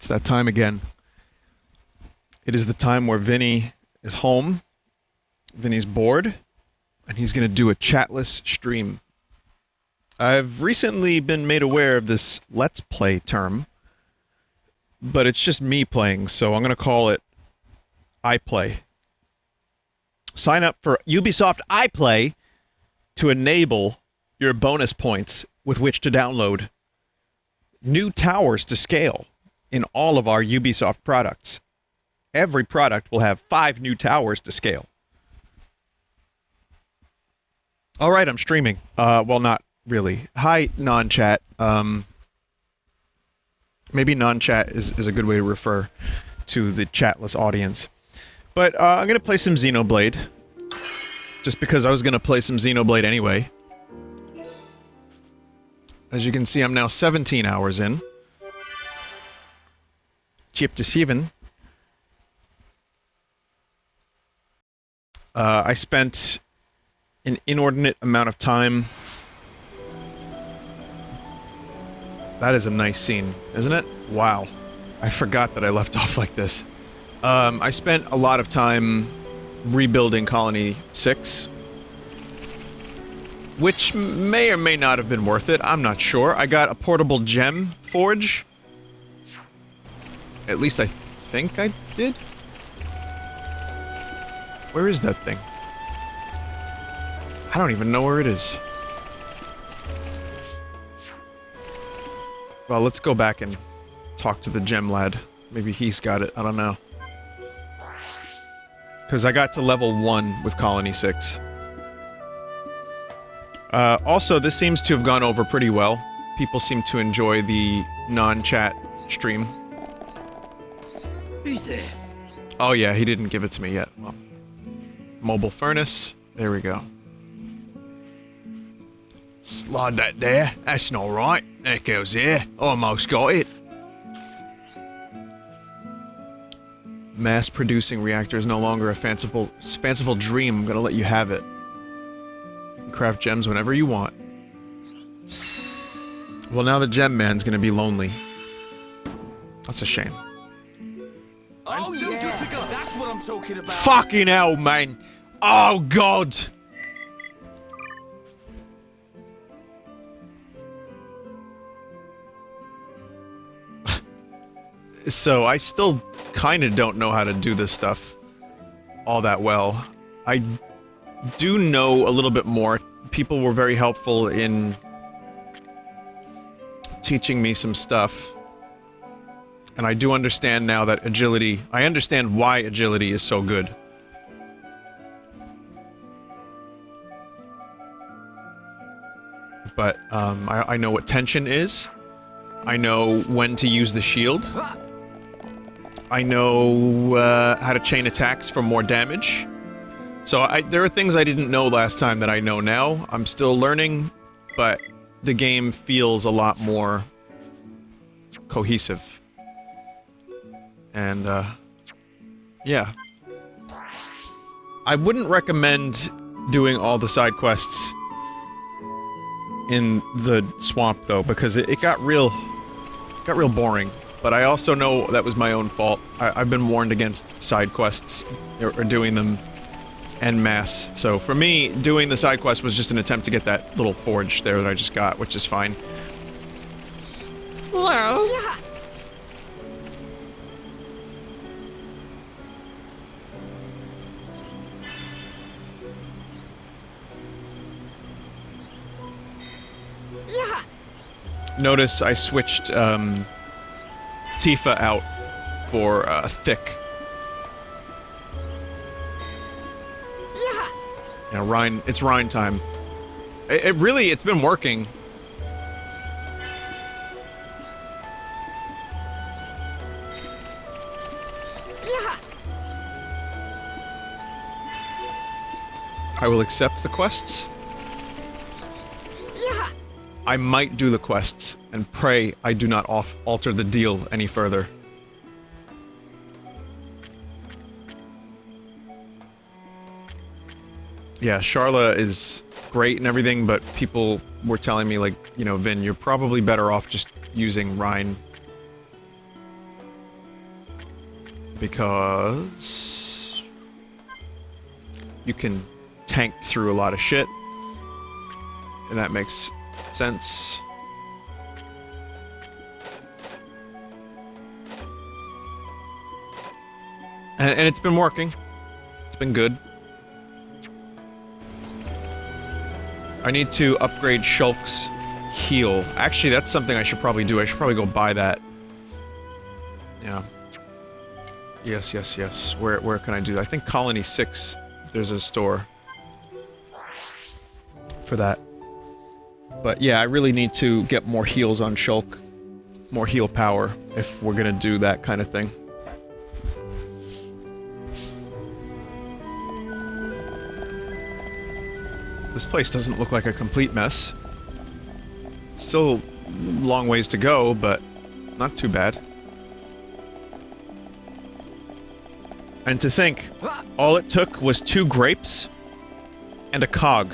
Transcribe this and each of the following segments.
It's that time again. It is the time where Vinny is home. Vinny's bored, and he's going to do a chatless stream. I've recently been made aware of this Let's Play term, but it's just me playing, so I'm going to call it iPlay. Sign up for Ubisoft iPlay to enable your bonus points with which to download new towers to scale in all of our Ubisoft products. Every product will have 5 new towers to scale. Alright, I'm streaming. Well, not really. Hi, non-chat. Maybe non-chat is a good way to refer to the chatless audience. But I'm going to play some Xenoblade. Just because I was going to play some Xenoblade anyway. As you can see, I'm now 17 hours in. Chapter 7. I spent an inordinate amount of time... That is a nice scene, isn't it? Wow. I forgot that I left off like this. I spent a lot of time rebuilding Colony 6. Which may or may not have been worth it, I'm not sure. I got a portable gem forge. At least I think I did. Where is that thing? I don't even know where it is. Well, let's go back and talk to the gem lad. Maybe he's got it, I don't know. Because I got to level 1 with Colony 6. Also, this seems to have gone over pretty well. People seem to enjoy the non-chat stream. Who's there? Oh yeah, he didn't give it to me yet. Well, mobile furnace. There we go. Slide that there. That's not right. There it goes here. Almost got it. Mass-producing reactor is no longer a fanciful dream. I'm gonna let you have it. Craft gems whenever you want. Well, now the gem man's gonna be lonely. That's a shame. Oh yeah, that's what I'm talking about. Fucking hell, man! Oh god! So, I still kinda don't know how to do this stuff all that well. I do know a little bit more. People were very helpful in teaching me some stuff. And I do understand now that agility... I understand why agility is so good. But, I know what tension is. I know when to use the shield. I know, how to chain attacks for more damage. So there are things I didn't know last time that I know now. I'm still learning, but the game feels a lot more cohesive. And, yeah. I wouldn't recommend doing all the side quests in the swamp, though, because it got real boring. But I also know that was my own fault. I've been warned against side quests, or doing them en masse. So for me, doing the side quest was just an attempt to get that little forge there that I just got, which is fine. Hello? Yeah. Notice I switched, Tifa out for, Thick. Yeah, Rhine, it's Rhine time. It's been working. I will accept the quests. I might do the quests, and pray I do not alter the deal any further. Yeah, Charla is great and everything, but people were telling me, like, you know, Vin, you're probably better off just using Rhine. because you can tank through a lot of shit, and that makes sense. And it's been working. It's been good. I need to upgrade Shulk's heal. Actually, that's something I should probably do. I should probably go buy that. Yeah. Yes, yes, yes. Where can I do that? I think Colony 6, there's a store for that. But yeah, I really need to get more heals on Shulk. More heal power, if we're gonna do that kind of thing. This place doesn't look like a complete mess. It's still a long ways to go, but not too bad. And to think, all it took was 2 grapes and a cog.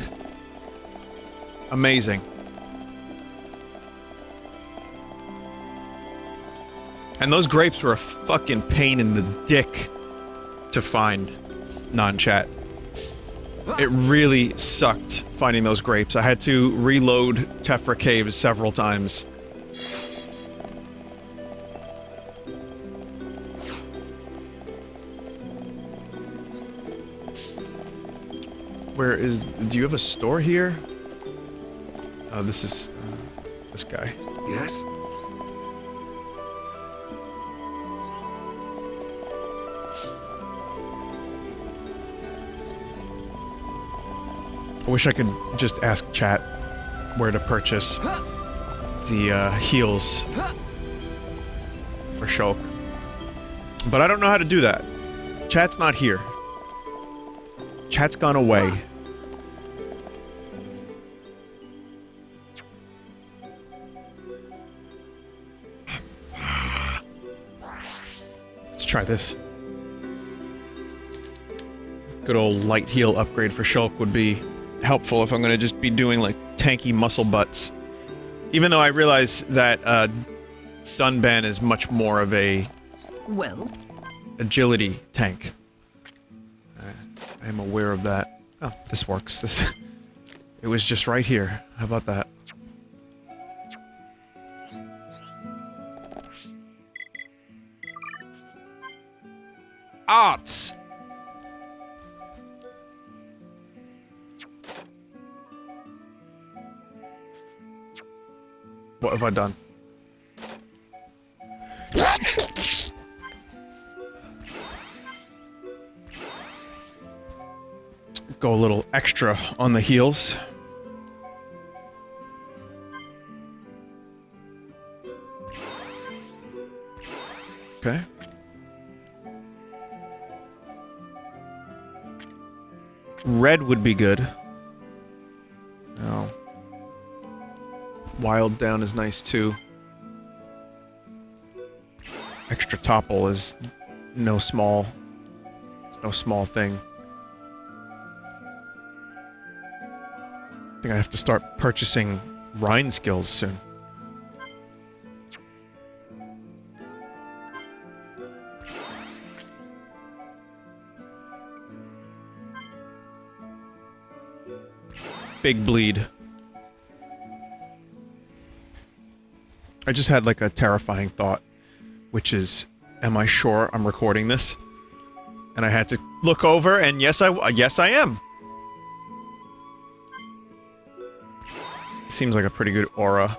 Amazing. And those grapes were a fucking pain in the dick to find, non-chat. It really sucked finding those grapes. I had to reload Tephra Caves several times. Where is... do you have a store here? Oh, this is... this guy. Yes? I wish I could just ask chat where to purchase the heals for Shulk. But I don't know how to do that. Chat's not here. Chat's gone away. Let's try this. Good old light heal upgrade for Shulk would be helpful if I'm gonna just be doing, like, tanky muscle butts. Even though I realize that, Dunban is much more of a... well, agility tank. I am aware of that. Oh, this works. This... it was just right here. How about that? Arts! What have I done? Go a little extra on the heels. Okay. Red would be good. No. Wild down is nice too. Extra topple is no small thing. I think I have to start purchasing Rhine skills soon. Big bleed. I just had like a terrifying thought, which is, am I sure I'm recording this? And I had to look over, and yes I am. Seems like a pretty good aura.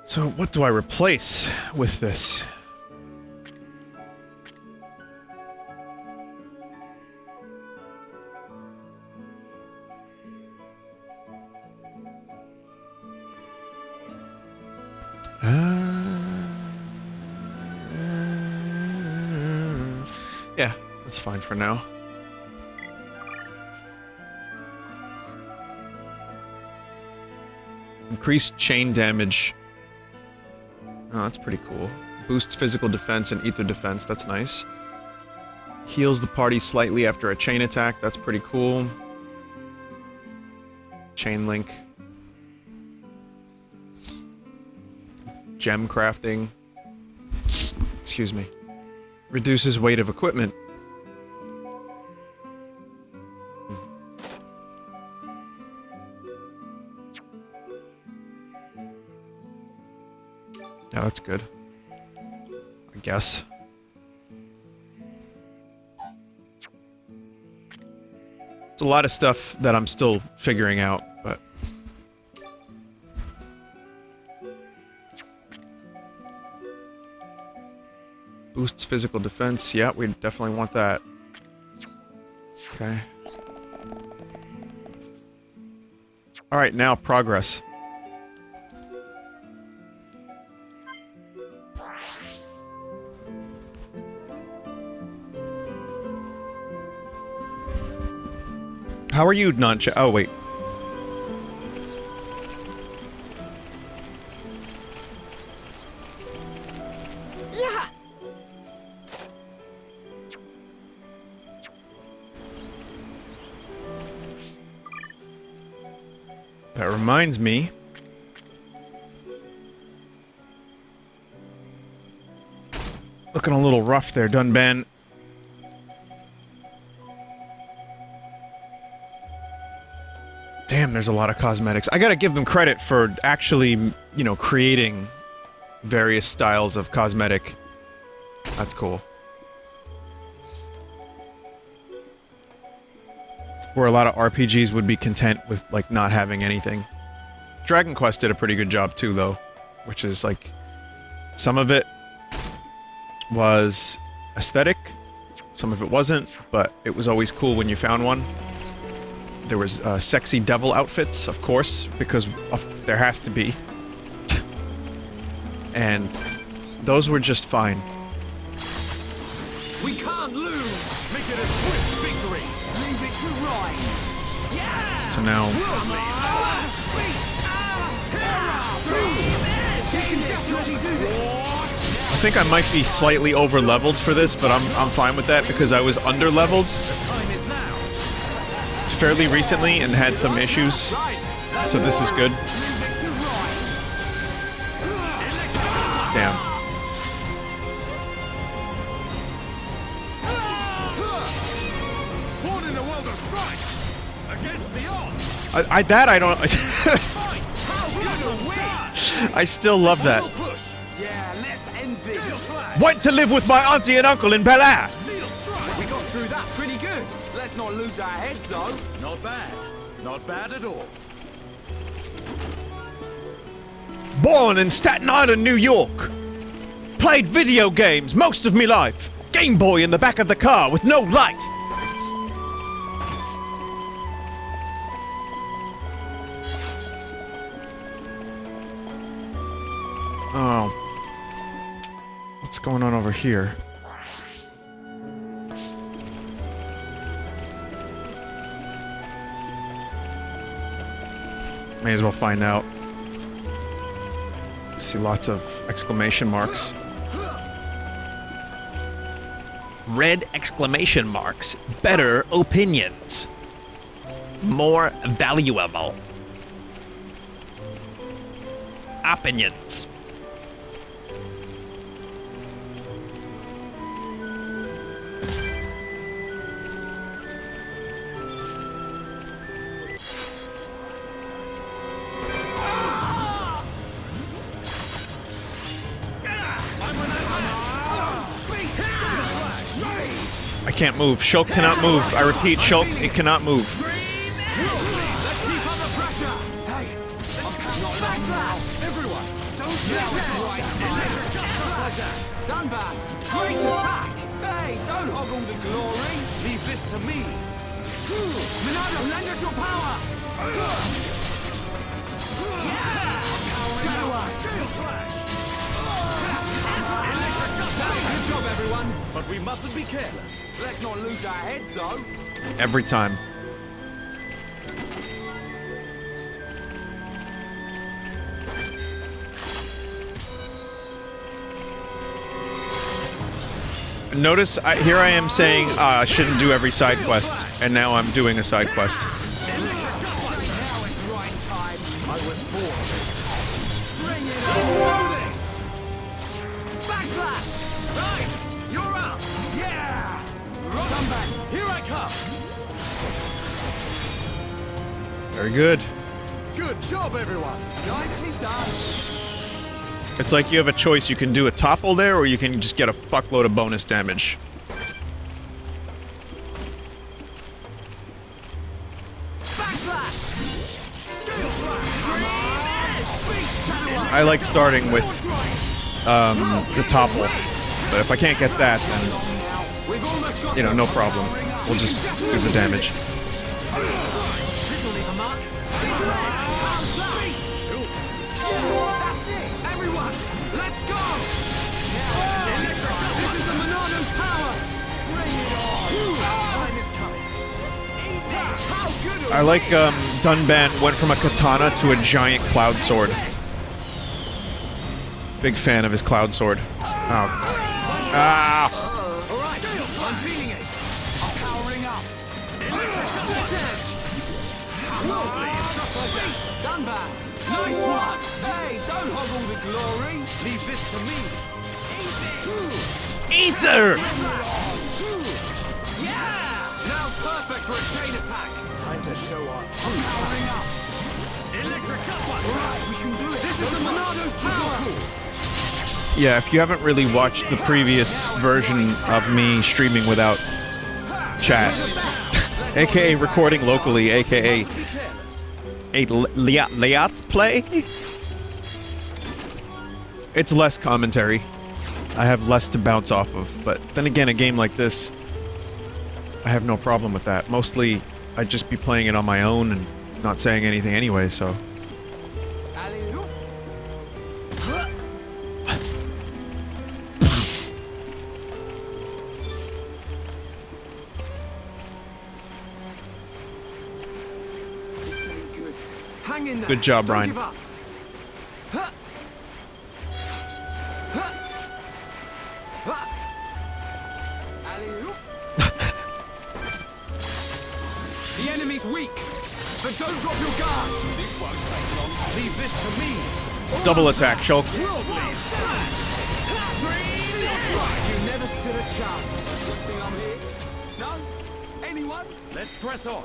So, what do I replace with this? Yeah, that's fine for now. Increased chain damage Oh, that's pretty cool. Boosts physical defense and ether defense. That's nice. Heals the party slightly after a chain attack. That's pretty cool. Chain link. Gem crafting. Excuse me. Reduces weight of equipment. Yeah, that's good. I guess. It's a lot of stuff that I'm still figuring out, but... Boosts physical defense. Yeah, we definitely want that. Okay. Alright, now progress. How are you, non-chat? Oh, wait. Yeah. That reminds me. Looking a little rough there, Dunban. Damn, there's a lot of cosmetics. I gotta give them credit for actually, you know, creating various styles of cosmetic. That's cool. Where a lot of RPGs would be content with, like, not having anything. Dragon Quest did a pretty good job too, though. Which is, like, some of it was aesthetic, some of it wasn't, but it was always cool when you found one. There was sexy devil outfits, of course, because there has to be. And those were just fine. We can't lose. Make it a swift victory. Leave it to Ryan. Yeah. So now, You can definitely do this. I think I might be slightly over-leveled for this, but I'm fine with that because I was under-leveled Time is now. fairly recently and had some issues. So this is good. Damn. Born in a world of strife. Against the odds. I don't... Fight. How will we? I still love that. Push. Yeah, let's end this. Steel slash. Went to live with my auntie and uncle in Bel Air. Steel strike. We got through that pretty good. Let's not lose our heads, though. Not bad. Not bad at all. Born in Staten Island, New York. Played video games most of me life. Game Boy in the back of the car with no light. Oh. What's going on over here? May as well find out. See lots of exclamation marks. Red exclamation marks. Better opinions. More valuable. Opinions. I can't move. Shulk cannot move. I repeat, Shulk, it cannot move. Let's keep under pressure. Hey, not now. Everyone, don't get Electric gusts like that. Done bad. Great attack. Hey, don't hog all the glory. Leave this to me. Minado, lend us your power. Yeah. Steel slash. Good job, everyone. But we mustn't be careless. Let's not lose our heads, though. Every time. Notice, here I am saying I shouldn't do every side quest, and now I'm doing a side quest. Now it's right time. I was born. Bring it on. Do this. Backslash. Right. You're up. Yeah. Come back. Here I come. Very good. Good job, everyone. Nicely done. It's like you have a choice. You can do a topple there, or you can just get a fuckload of bonus damage. I like starting with the topple, but if I can't get that, then you know, no problem. We'll just do the damage. That's it. Everyone, let's go. This is the Monano's power. Bring it on. Time is coming. How good I like Dunban went from a katana to a giant cloud sword. Big fan of his cloud sword. Oh. Ah! All right, I'm feeling it. I'm powering up. Just like that. Done back. Nice one. Hey, don't hog all the glory. Leave this to me. Ether! Yeah! Now's perfect for a chain attack. Time to show our true powering up. Electric Gutbuster. Right, we can do it. This is the Monano's power. Yeah, if you haven't really watched the previous version of me streaming without chat, aka recording locally, aka a Let's Play, it's less commentary. I have less to bounce off of, but then again, a game like this, I have no problem with that. Mostly, I'd just be playing it on my own and not saying anything anyway, so... Good job, Ryan. The enemy's weak, but don't drop your guard. This won't take long. Leave this to me. Double attack, Shulk. You never stood a chance. Good thing I'm here. No? Anyone? Let's press on.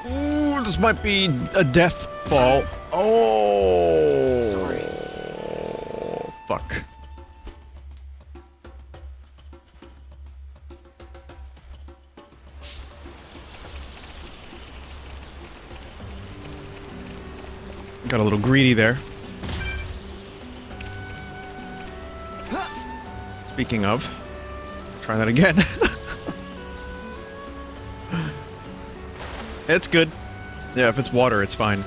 Ooh, this might be a death fall. Oh. Sorry. Fuck. Got a little greedy there. Speaking of, try that again. It's good. Yeah, if it's water, it's fine.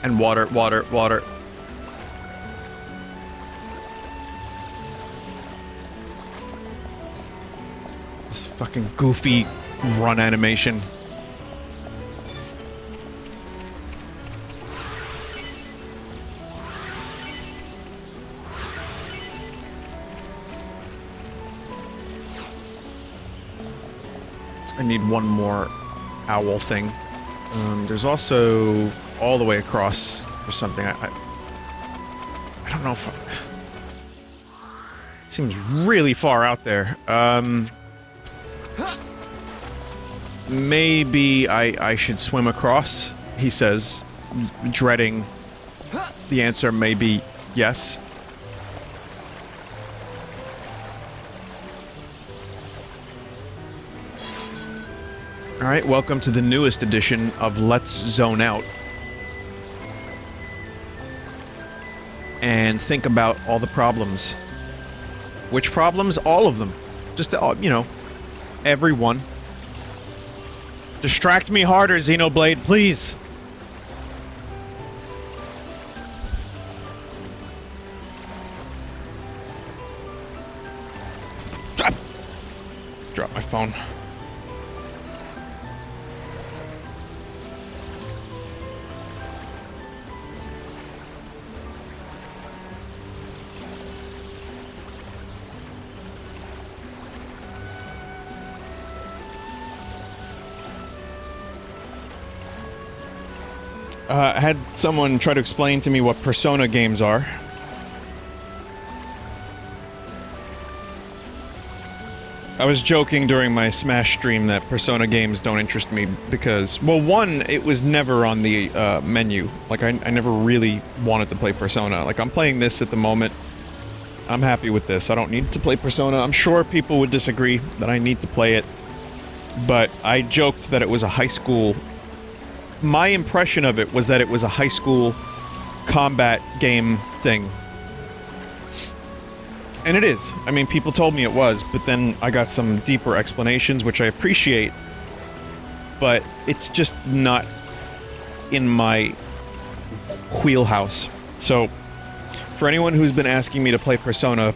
And water, water, water. This fucking goofy run animation. I need one more owl thing. There's also all the way across or something. I don't know if it seems really far out there. Maybe I should swim across, he says, dreading the answer may be yes. Alright, welcome to the newest edition of Let's Zone Out. And think about all the problems. Which problems? All of them. Just, you know, everyone. Distract me harder, Xenoblade, please! Drop my phone. I had someone try to explain to me what Persona games are. I was joking during my Smash stream that Persona games don't interest me because, well, one, it was never on the menu. Like, I never really wanted to play Persona. Like, I'm playing this at the moment. I'm happy with this. I don't need to play Persona. I'm sure people would disagree that I need to play it. But I joked that it was a high school... My impression of it was that it was a high school combat game thing. And it is. I mean, people told me it was, but then I got some deeper explanations, which I appreciate. But it's just not in my wheelhouse. So, for anyone who's been asking me to play Persona,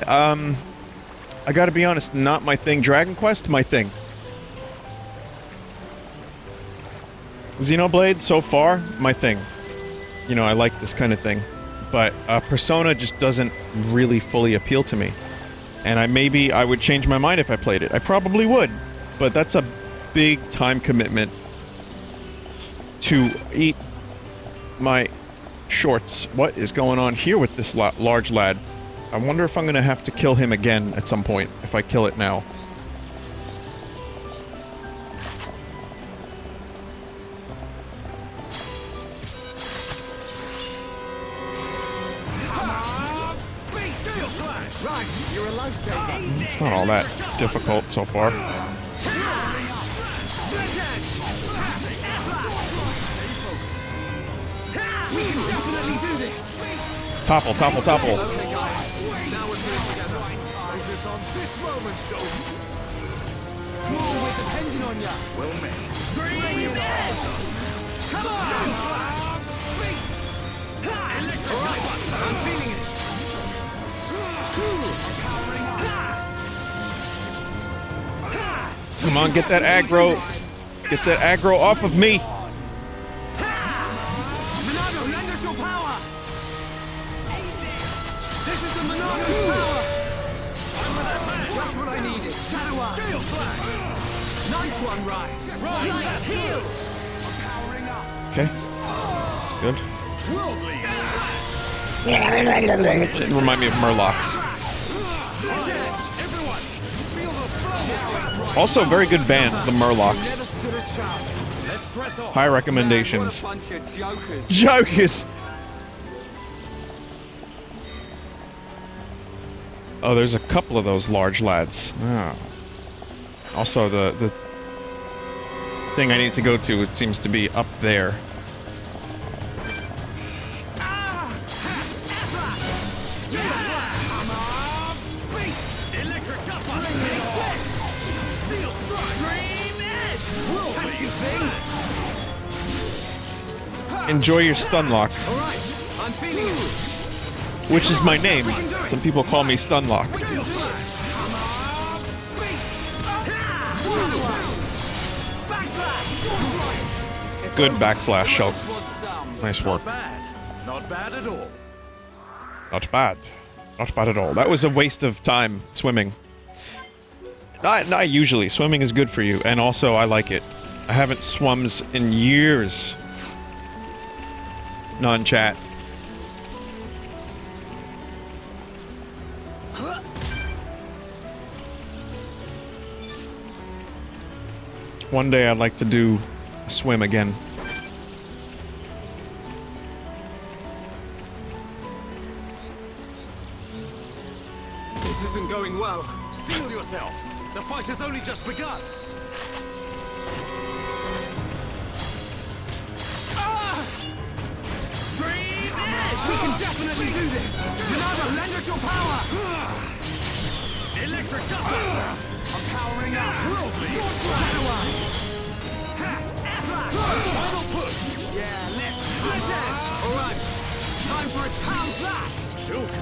I gotta be honest, not my thing. Dragon Quest, my thing. Xenoblade, so far, my thing. You know, I like this kind of thing. But Persona just doesn't really fully appeal to me. And I would change my mind if I played it. I probably would. But that's a big time commitment to eat my shorts. What is going on here with this large lad? I wonder if I'm gonna have to kill him again at some point, if I kill it now. It's not all that difficult so far. Topple, topple, topple. Come on, get that aggro. Get that aggro off of me. Monado, lend us your power. This is the Monado power. Just what I needed. Shadow Eye. Nice one, Ryan. Light heal. I'm powering up. Okay. That's good. Worldly. It remind me of Murlocs. Also, very good band, the Murlocs. High recommendations. Jokers! Oh, there's a couple of those large lads. Oh. Also, the thing I need to go to, it seems to be up there. Enjoy your stun lock. Which is my name. Some people call me Stunlock. Good backslash, Shulk. Nice work. Not bad at all. Not bad. Not bad at all. That was a waste of time, swimming. Not usually. Swimming is good for you, and also I like it. I haven't swums in years. Non-chat. One day I'd like to do a swim again. This isn't going well. Steel yourself. The fight has only just begun. We can definitely do this! Monado, lend us your power! Electric Dustbuster! I'm powering up! Worldly! Final push! Yeah, let's split edge! Alright, time for a challenge that! Choke!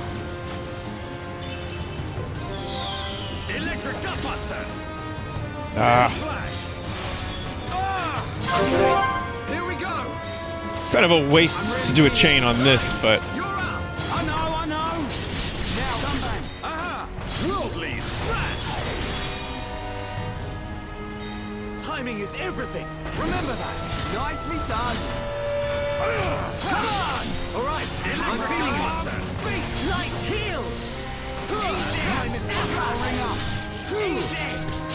Electric Dustbuster! Here we go! It's kind of a waste to do a chain on this, but... You're out! I know! Now, sunbang! Aha! Worldly Slash! Timing is everything! Remember that! Nicely done! Come on! Alright, I'm feeling it. Beat like heel! Time is powering up. Easy!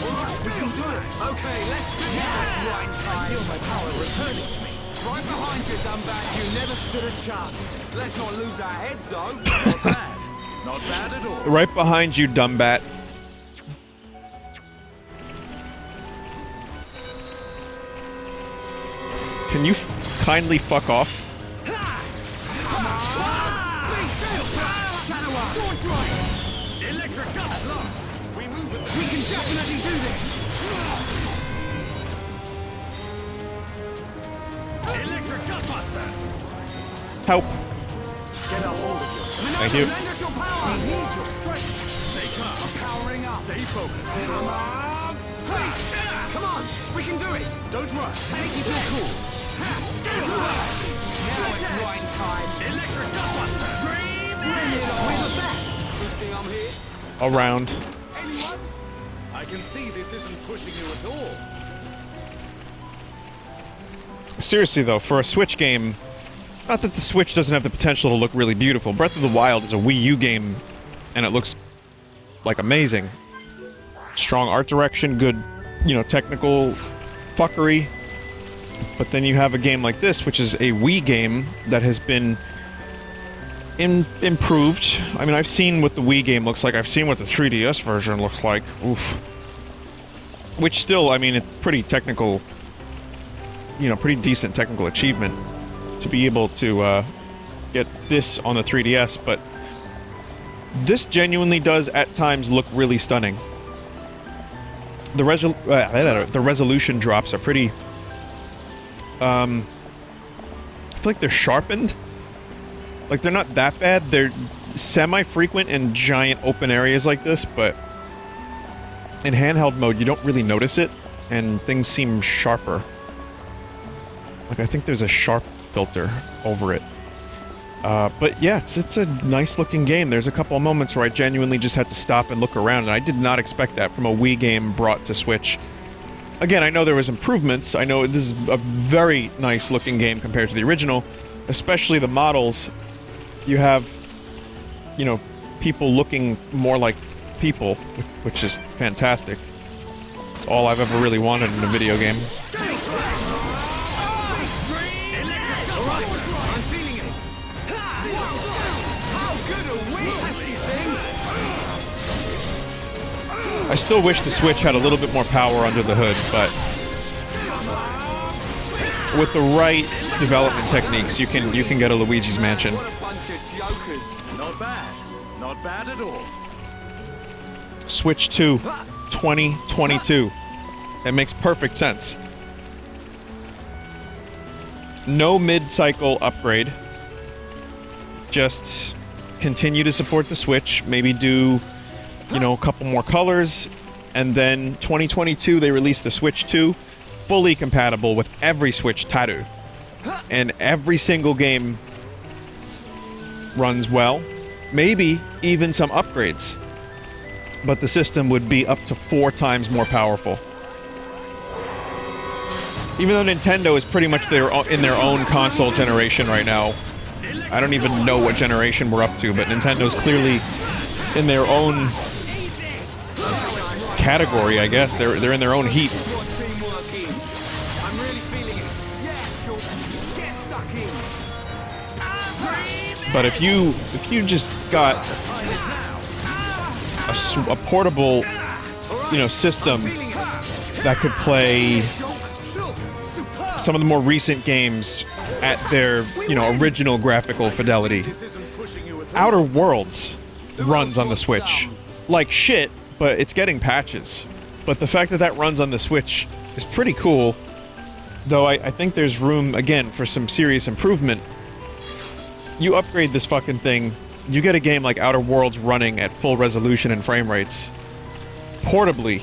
Alright, we can do it. Okay, let's do it. Right time. I feel my power returning to me. Right behind you, Dumbat. You never stood a chance. Let's not lose our heads, though. Not bad. Not bad at all. Right behind you, Dumbat. Can you kindly fuck off? Electric dust blast. We move with the We can definitely do this. electric dustbuster. Help. Get a hold of yourself. Thank you. Lend us your power. We need your strength. Stay calm. Powering up. Stay focused. Come on. Come on. We can do it. Don't rush. Take it cool. Now it's right time. Electric dustbuster. Bring it on. We're the best. Good thing I'm here. Around. Anyone? I can see this isn't pushing you at all. Seriously though, for a Switch game, not that the Switch doesn't have the potential to look really beautiful. Breath of the Wild is a Wii U game, and it looks like amazing. Strong art direction, good, you know, technical fuckery. But then you have a game like this, which is a Wii game that has been improved. I mean, I've seen what the Wii game looks like. I've seen what the 3DS version looks like. Oof. Which still, I mean, it's pretty technical, you know, pretty decent technical achievement to be able to get this on the 3DS, but this genuinely does at times look really stunning. The resolution drops are pretty... I feel like they're sharpened. Like, they're not that bad. They're semi-frequent in giant open areas like this, but in handheld mode, you don't really notice it, and things seem sharper. Like, I think there's a sharp filter over it. But yeah, it's a nice-looking game. There's a couple of moments where I genuinely just had to stop and look around, and I did not expect that from a Wii game brought to Switch. Again, I know there was improvements. I know this is a very nice-looking game compared to the original, especially the models. You have, you know, people looking more like people, which is fantastic. It's all I've ever really wanted in a video game. I'm feeling it. How good a win, pesky thing. I still wish the Switch had a little bit more power under the hood, but with the right development techniques, you can get a Luigi's Mansion. What a bunch of jokers. Not bad. Not bad at all. Switch 2, 2022. It makes perfect sense. No mid-cycle upgrade. Just continue to support the Switch. Maybe do, you know, a couple more colors. And then 2022, they release the Switch 2, fully compatible with every Switch title. And every single game runs well. Maybe even some upgrades. But the system would be up to 4 times more powerful. Even though Nintendo is pretty much in their own console generation right now. I don't even know what generation we're up to, but Nintendo's clearly in their own category, I guess. They're in their own heat. Your teamwork in. I'm really feeling it. Yes, Shulk. Get stuck in. But if you just got a portable, you know, system that could play some of the more recent games at their, you know, original graphical fidelity. This isn't pushing you at all. Outer Worlds runs on the Switch like shit, but it's getting patches. But the fact that that runs on the Switch is pretty cool, though I think there's room, again, for some serious improvement. You upgrade this fucking thing, you get a game like Outer Worlds running at full resolution and frame rates. Portably.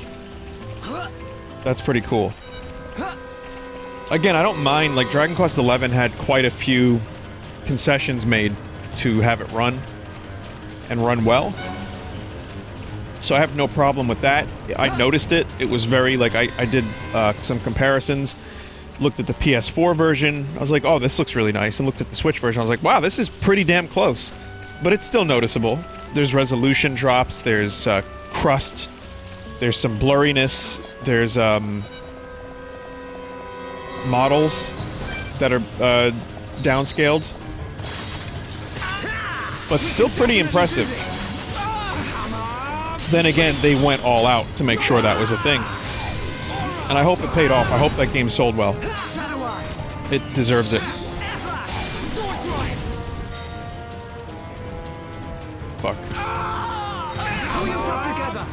That's pretty cool. Again, I don't mind, like, Dragon Quest XI had quite a few concessions made to have it run, and run well. So I have no problem with that. I noticed it. It was very, like, I did some comparisons. looked at the PS4 version. I was like, oh, this looks really nice. And looked at the Switch version. I was like, wow, this is pretty damn close. But it's still noticeable. There's resolution drops. There's crust. There's some blurriness. There's models that are downscaled. But still pretty impressive. Then again, they went all out to make sure that was a thing. And I hope it paid off. I hope that game sold well. It deserves it. Fuck. Pull yourself together.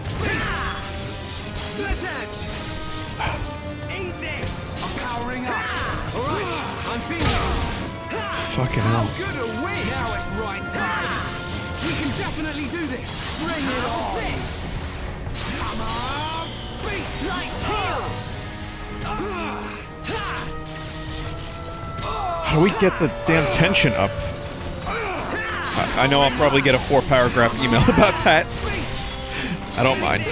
Split edge. Eat this. I'm powering up. All right, I'm feeling it. Fucking hell. Good a win. Now it's right time. We can definitely do this. Bring it on. This. Come on. Beat like hell. How do we get the damn tension up? I know I'll probably get a 4-paragraph email about that. I don't mind.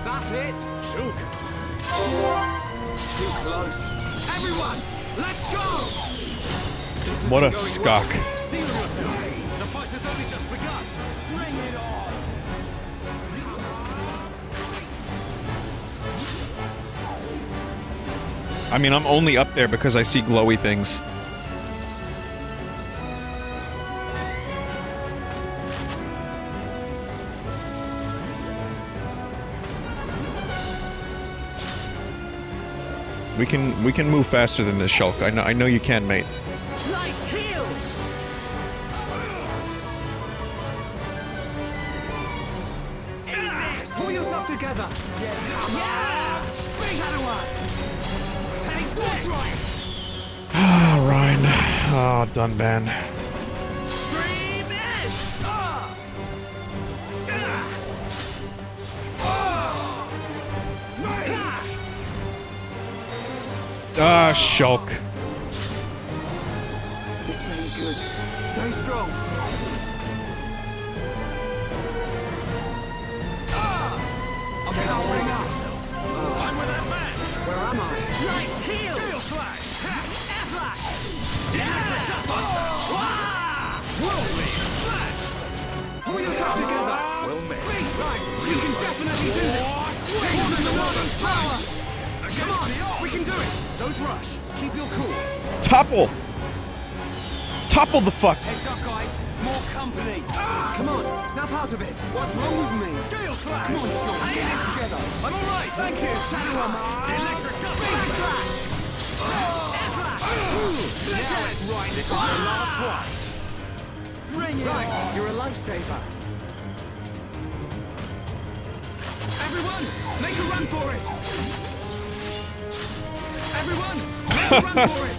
That's it. Shook. Too close. Everyone, let's go. What a skok. Steel yourself. The fight has only just begun. Bring it on. I mean, I'm only up there because I see glowy things. We can move faster than this, Shulk. I know you can, mate. Light heal. Pull yourself together. Yeah. Bring that one. Take this. Ah, Ryan. Oh, done, man. Stream edge. Ah, Shulk. This ain't good. Stay strong. I'm powering up. I'm with that man. Where am I? Light heal. Steel slash. Air slash. Electric Duckbuster. Whirlwind slash. Pull yourself together. Well met. Right, you can definitely do this. Corner the world of power. Come on, we can do it. Don't rush. Keep your cool. Topple! Topple the fuck! Heads up, guys. More company. Come on, snap out of it. What's wrong with me? Steel slash. Come on, Sean. Get it together. I'm all right. Thank you. Shadow armor. Electric Big Duckbuster. slash. Air slash. Split Now it. it's right. This is the last one. Bring it on. You're a lifesaver. Everyone, make a run for it. Everyone, make a run for it.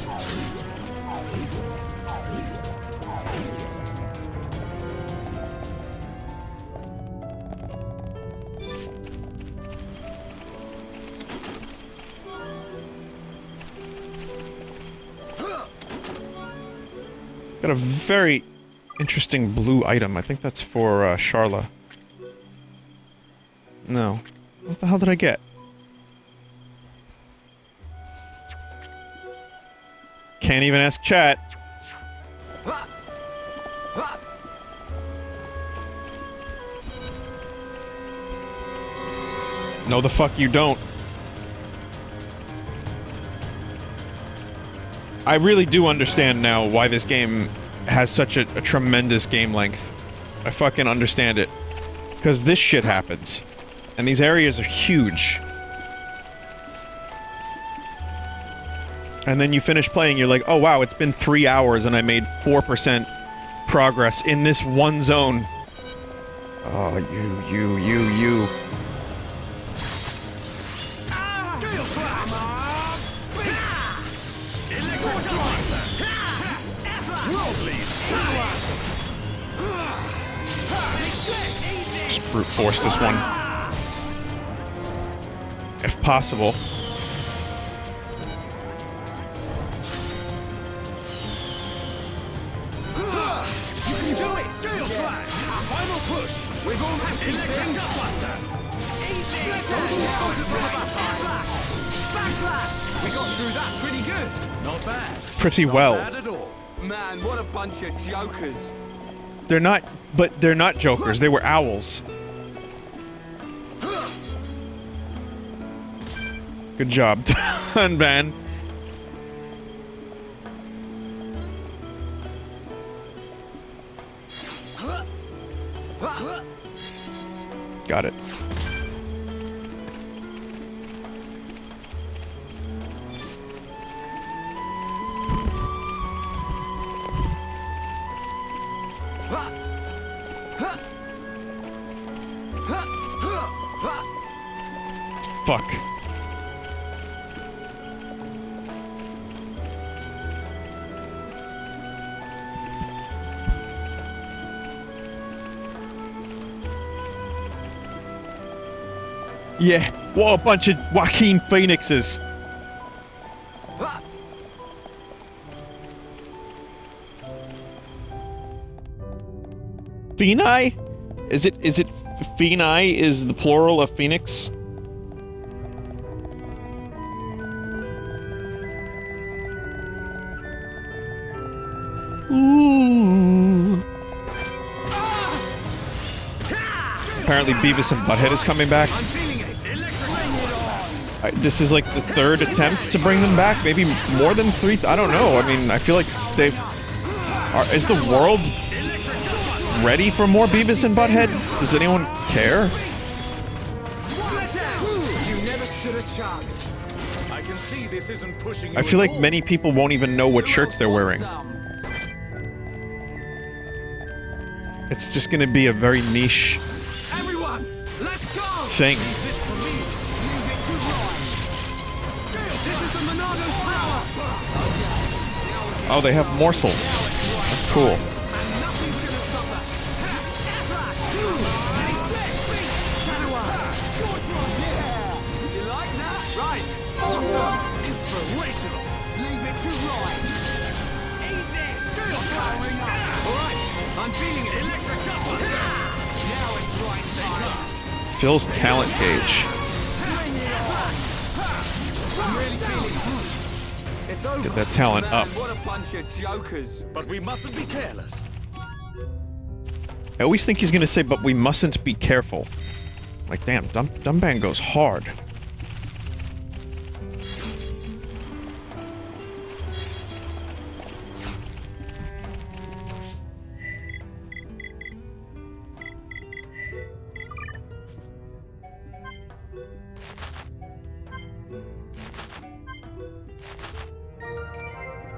Got a very interesting blue item. I think that's for Sharla. No. What the hell did I get? Can't even ask chat. No, the fuck you don't. I really do understand now why this game has such a tremendous game length. I fucking understand it. Because this shit happens. And these areas are huge. And then you finish playing, you're like, oh wow, it's been 3 hours and I made 4% progress in this one zone. Oh, you. Steel slash. Electric Duckbuster. Whirlwind slash. Just brute force this one. If possible. You can do it. Steel slash. Final push. We've all had to Electric Duckbuster. Eat this. Don't fall to the back slash. Back slash. We got through that pretty good. Not bad. Pretty well. Not bad at all. Man, what a bunch of jokers. They're not, but they're not jokers. They were owls. Good job done, man. Got it. Fuck. Yeah, what a bunch of Joaquin Phoenixes. Vinny? Is it Vinny is the plural of Phoenix? Ooh. Apparently Beavis and Butthead is coming back. This is like the third attempt to bring them back, maybe more than 3. I don't know. I mean, I feel like they've... Is the world ready for more Beavis and Butthead? Does anyone care? You never stood a chance. I can see this isn't pushing you I feel at like all. many people won't even know what shirts they're wearing. It's just gonna be a very niche Everyone, let's go. thing. This for me. Leave it to Ryan. This is the Monado's power. Oh, they have morsels. That's cool. And nothing's gonna stop us. You like that? Right. Awesome. Inspirational. Leave it to Ryan. Eat this. Powering up. All right. I'm feeling it. Electric couple. Now it's right time. Phil's talent gauge. I'm really feeling it. It's over. Get that talent Man, up. what a bunch of jokers. But we mustn't be careless. I always think he's gonna say, but we mustn't be careful. Like, damn, Dumban goes hard.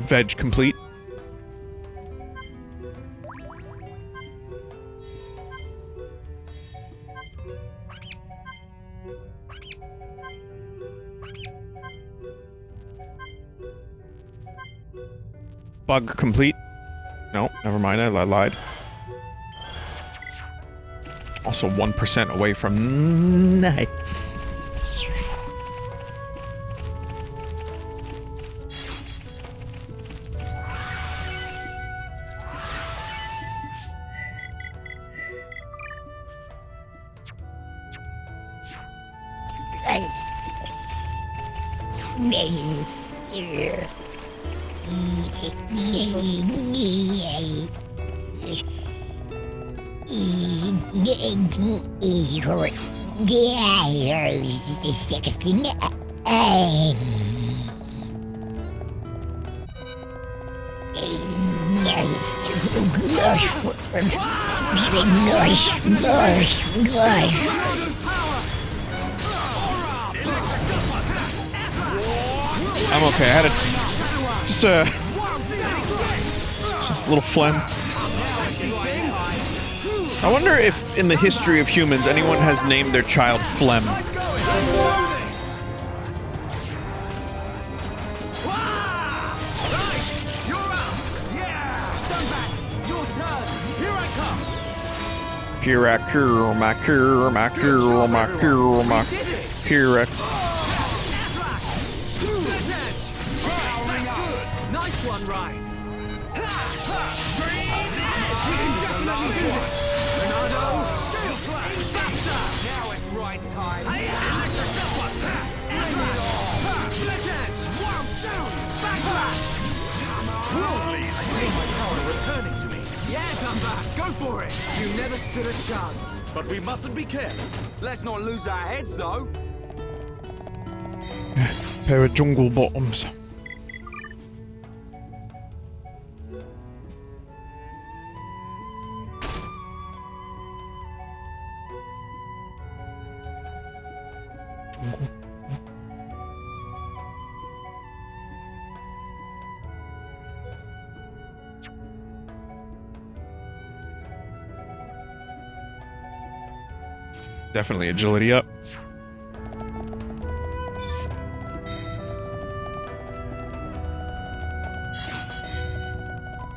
Veg complete. Bug complete. No, never mind, I lied. Also 1% away from... Nice. I'm okay, I had just a little phlegm. I wonder if in the history of humans anyone has named their child Phlegm. Here I come, here I Nice one, Ryan. We can definitely do this. Ronaldo, faster. Now it's right time. Electric Douglas. Split edge. Worldly, I feel my power returning to me. Yeah, Dumba, go for it. You never stood a chance. But we mustn't be careless. Let's not lose our heads, though. Pair of jungle bottoms. Jungle. Definitely agility up.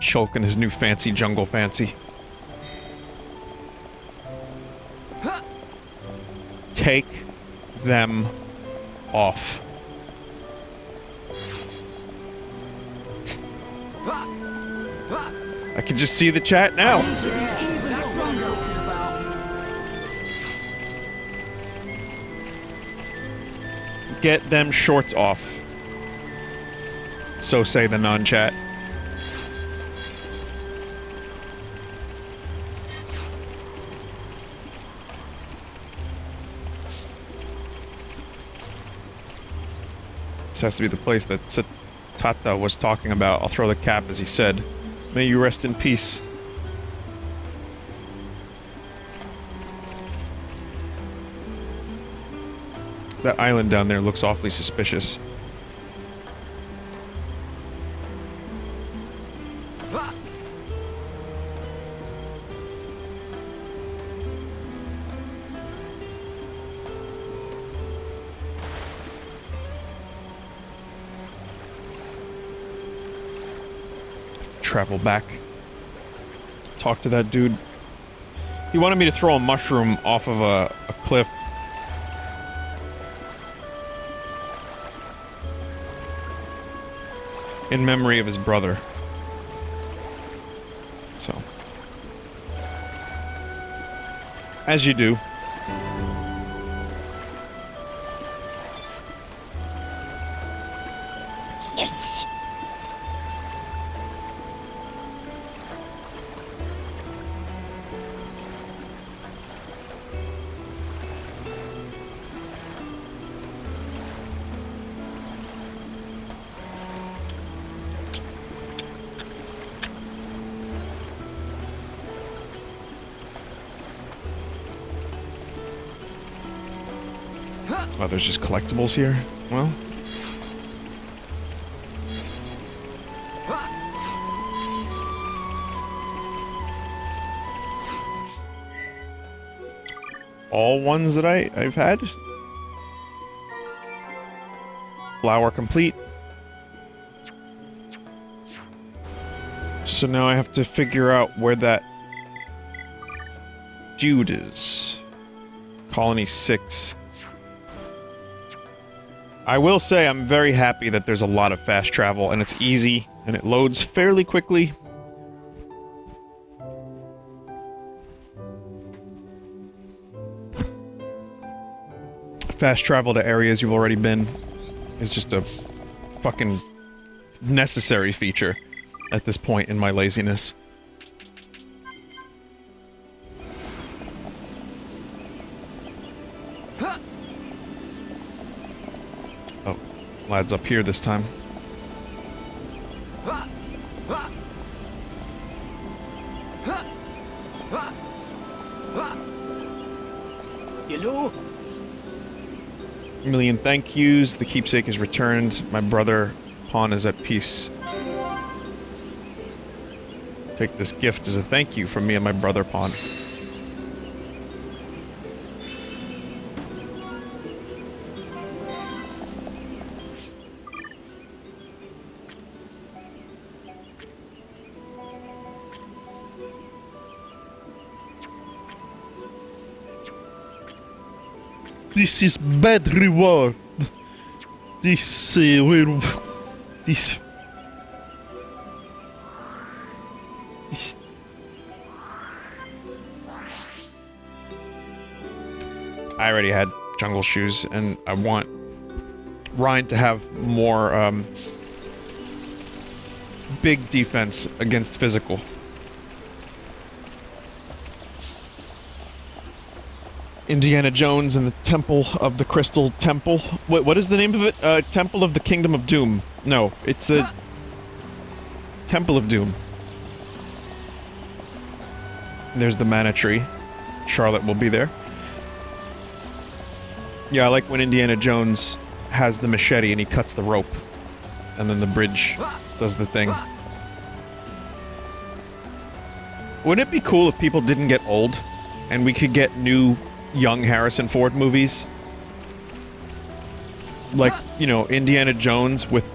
Shulk in his new fancy jungle fancy. Take them off. I can just see the chat now. That's what I'm talking about. Get them shorts off. So say the non-chat. This has to be the place that Tata was talking about. I'll throw the cap as he said. May you rest in peace. That island down there looks awfully suspicious. Travel back. Talk to that dude. He wanted me to throw a mushroom off of a cliff. In memory of his brother. So. As you do. Yes! Oh, there's just collectibles here? Well. All ones that I've had? Flower complete. So now I have to figure out where that dude is. Colony 6. I will say I'm very happy that there's a lot of fast travel and it's easy and it loads fairly quickly. Fast travel to areas you've already been is just a fucking necessary feature at this point in my laziness. Oh, lad's up here this time. Hello? A million thank yous. The keepsake is returned. My brother, Pawn, is at peace. Take this gift as a thank you from me and my brother, Pawn. This is bad reward. This this I already had jungle shoes, and I want Ryan to have more big defense against physical. Indiana Jones and the Temple of the Crystal Temple. What is the name of it? Temple of the Kingdom of Doom. No, it's the Temple of Doom. There's the mana tree. Charlotte will be there. Yeah, I like when Indiana Jones has the machete and he cuts the rope. And then the bridge does the thing. Wouldn't it be cool if people didn't get old and we could get new young Harrison Ford movies? Like, you know, Indiana Jones with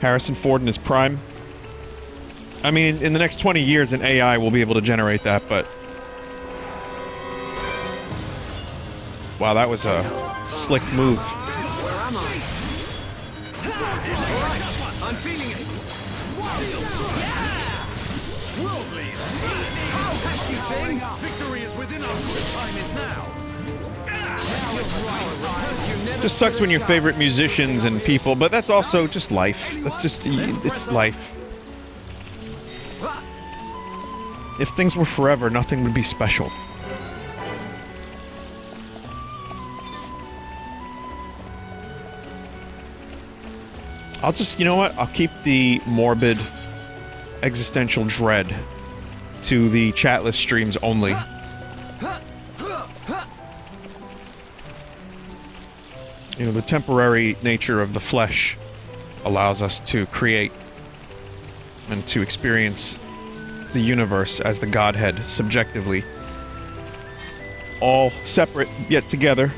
Harrison Ford in his prime. I mean, in the next 20 years an AI will be able to generate that, but... Wow, that was a slick move. Where am I? Alright, I'm feeling it. Worldly. How has you been? Victory is within us. The time is now. Just sucks when your favorite musicians and people, but that's also just life. That's just, it's life. If things were forever, nothing would be special. I'll just, you know what? I'll keep the morbid existential dread to the chatless streams only. You know, the temporary nature of the flesh allows us to create and to experience the universe as the Godhead subjectively. All separate yet together,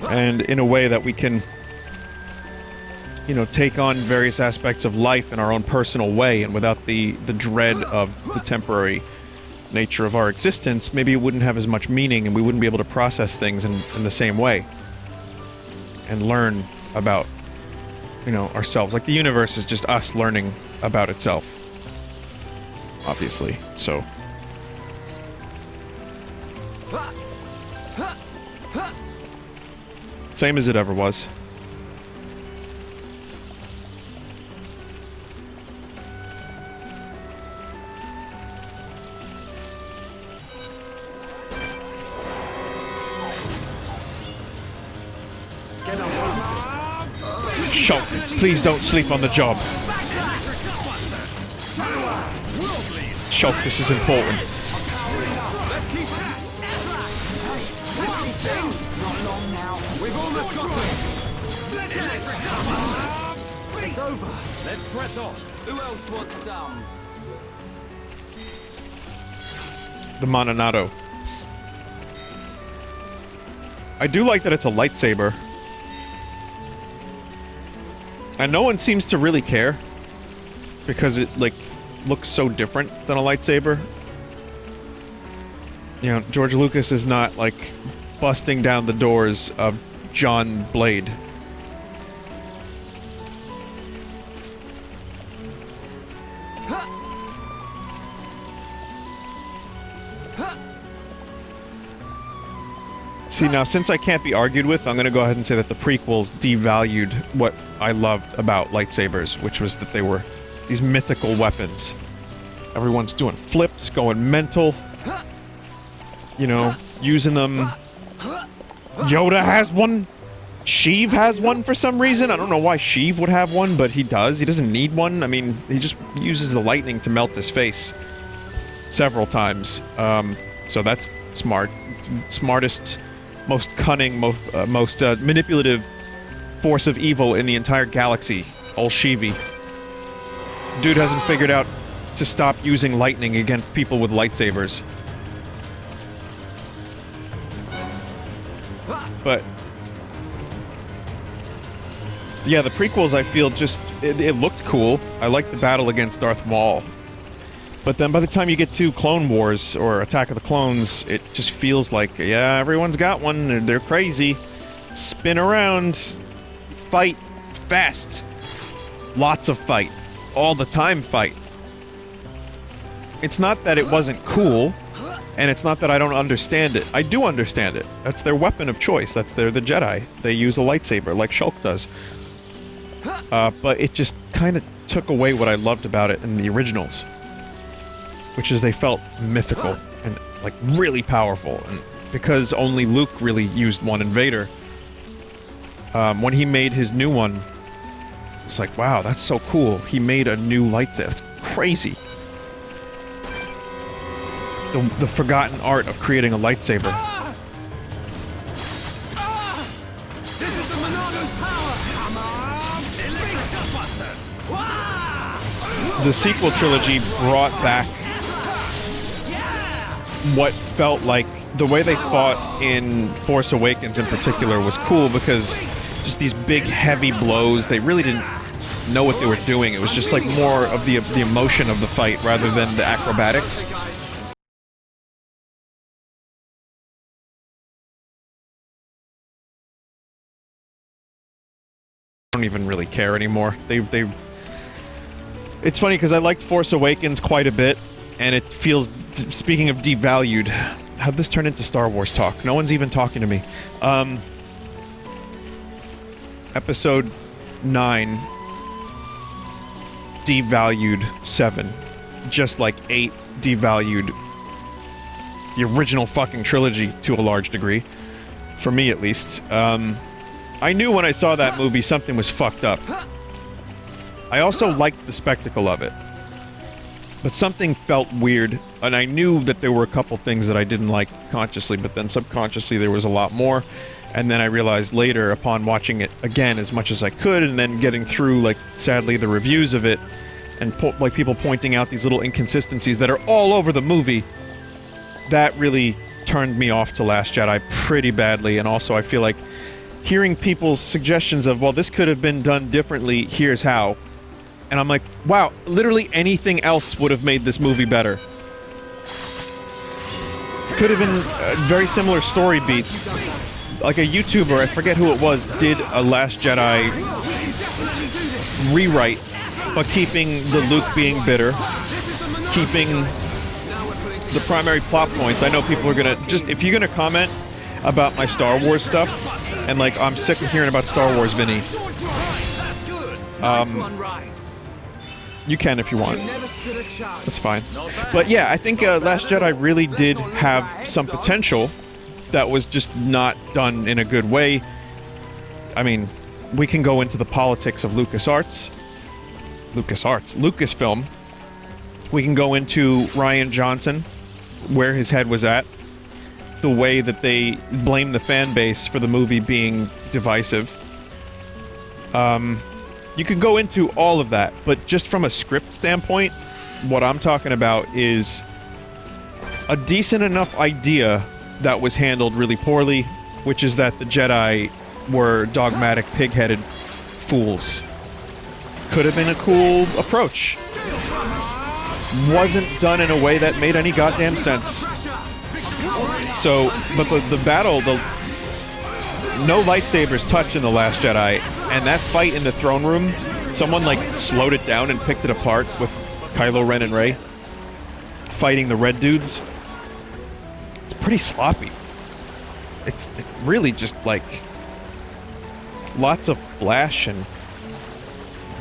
and in a way that we can, you know, take on various aspects of life in our own personal way, and without the dread of the temporary nature of our existence, maybe it wouldn't have as much meaning and we wouldn't be able to process things in the same way. And learn about, you know, ourselves. Like, the universe is just us learning about itself. Obviously, so... Same as it ever was. Shulk, please don't sleep on the job. Shulk, this is important. We've almost got them. It's over. Let's press on. Who else wants some? The Mononado. I do like that it's a lightsaber. And no one seems to really care. Because it, like, looks so different than a lightsaber. You know, George Lucas is not, like, busting down the doors of John Blade. See, now, since I can't be argued with, I'm gonna go ahead and say that the prequels devalued what I loved about lightsabers, which was that they were these mythical weapons. Everyone's doing flips, going mental. You know, using them. Yoda has one. Sheev has one for some reason. I don't know why Sheev would have one, but he does. He doesn't need one. I mean, he just uses the lightning to melt his face several times. So that's smart. Smartest, most cunning, most manipulative force of evil in the entire galaxy. Old Sheevy. Dude hasn't figured out to stop using lightning against people with lightsabers. But yeah, the prequels, I feel, just it looked cool. I liked the battle against Darth Maul. But then by the time you get to Clone Wars or Attack of the Clones, it just feels like, yeah, everyone's got one, they're crazy. Spin around, fight, fast. Lots of fight. All the time fight. It's not that it wasn't cool, and it's not that I don't understand it. I do understand it. That's their weapon of choice. They're the Jedi. They use a lightsaber like Shulk does. but it just kind of took away what I loved about it in the originals, which is they felt mythical and like really powerful, and because only Luke really used one invader, when he made his new one, it's like, wow, that's so cool. He made a new lightsaber. That's crazy. The forgotten art of creating a lightsaber. This is the Monarcho's power! Come on! Electric Buster! The sequel trilogy brought back what felt like the way they fought in Force Awakens in particular was cool, because just these big heavy blows, they really didn't know what they were doing. It was just like more of the emotion of the fight rather than the acrobatics. I don't even really care anymore. It's funny because I liked Force Awakens quite a bit, and it feels, speaking of devalued, how'd this turn into Star Wars talk? No one's even talking to me. Episode 9 devalued 7, just like 8 devalued the original fucking trilogy to a large degree, for me at least. I knew when I saw that movie something was fucked up. I also liked the spectacle of it, but something felt weird, and I knew that there were a couple things that I didn't like consciously, but then subconsciously there was a lot more. And then I realized later, upon watching it again as much as I could, and then getting through, like, sadly, the reviews of it, and like people pointing out these little inconsistencies that are all over the movie, that really turned me off to Last Jedi pretty badly. And also I feel like hearing people's suggestions of, well, this could have been done differently, here's how. And I'm like, wow, literally anything else would have made this movie better. Could have been very similar story beats. Like a YouTuber, I forget who it was, did a Last Jedi rewrite, but keeping the Luke being bitter, keeping the primary plot points. I know people are gonna, just, if you're gonna comment about my Star Wars stuff, and like, I'm sick of hearing about Star Wars, Vinny, you can if you want. That's fine. But yeah, I think Last Jedi really did have some potential that was just not done in a good way. I mean, we can go into the politics of Lucasfilm. We can go into Rian Johnson, where his head was at, the way that they blame the fan base for the movie being divisive. You could go into all of that, but just from a script standpoint, what I'm talking about is a decent enough idea that was handled really poorly, which is that the Jedi were dogmatic, pig-headed fools. Could have been a cool approach. Wasn't done in a way that made any goddamn sense. So, but the battle, no lightsabers touch in The Last Jedi, and that fight in the throne room, someone like slowed it down and picked it apart with Kylo Ren and Rey fighting the red dudes. It's pretty sloppy. It's really just like lots of flash and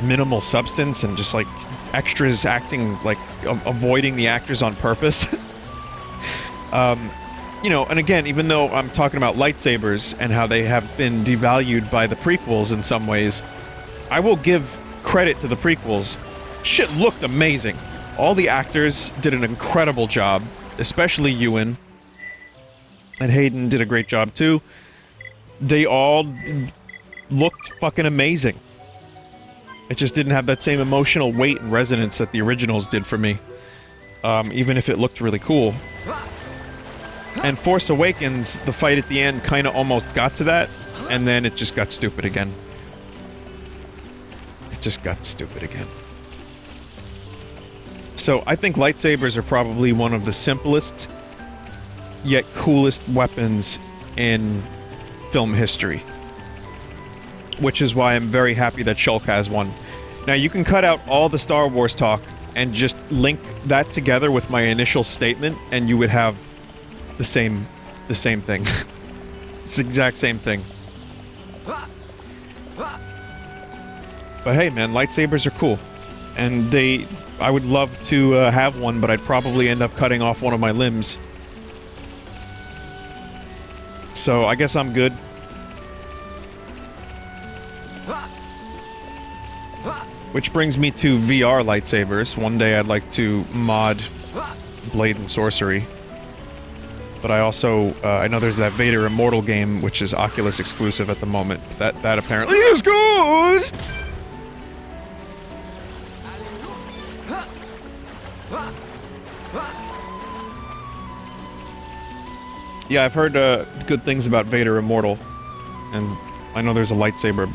minimal substance, and just like extras acting like avoiding the actors on purpose. You know, and again, even though I'm talking about lightsabers and how they have been devalued by the prequels in some ways, I will give credit to the prequels. Shit looked amazing. All the actors did an incredible job, especially Ewan. And Hayden did a great job too. They all looked fucking amazing. It just didn't have that same emotional weight and resonance that the originals did for me. Even if it looked really cool. And Force Awakens, the fight at the end kind of almost got to that, and then it just got stupid again. It just got stupid again. So I think lightsabers are probably one of the simplest, yet coolest weapons in film history. Which is why I'm very happy that Shulk has one. Now you can cut out all the Star Wars talk and just link that together with my initial statement, and you would have the same thing. It's the exact same thing. But hey, man, lightsabers are cool. And I would love to have one, but I'd probably end up cutting off one of my limbs. So I guess I'm good. Which brings me to VR lightsabers. One day I'd like to mod Blade and Sorcery. But I also, I know there's that Vader Immortal game, which is Oculus exclusive at the moment. That apparently is good! Yeah, I've heard good things about Vader Immortal, and I know there's a lightsaber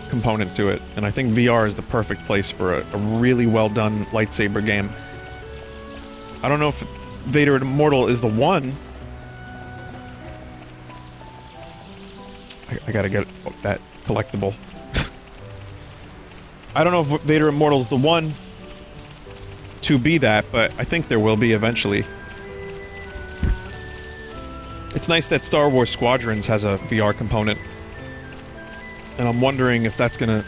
component to it, and I think VR is the perfect place for a really well-done lightsaber game. I don't know if Vader Immortal is the one. I gotta get that collectible. I don't know if Vader Immortal is the one to be that, but I think there will be eventually. It's nice that Star Wars Squadrons has a VR component. And I'm wondering if that's gonna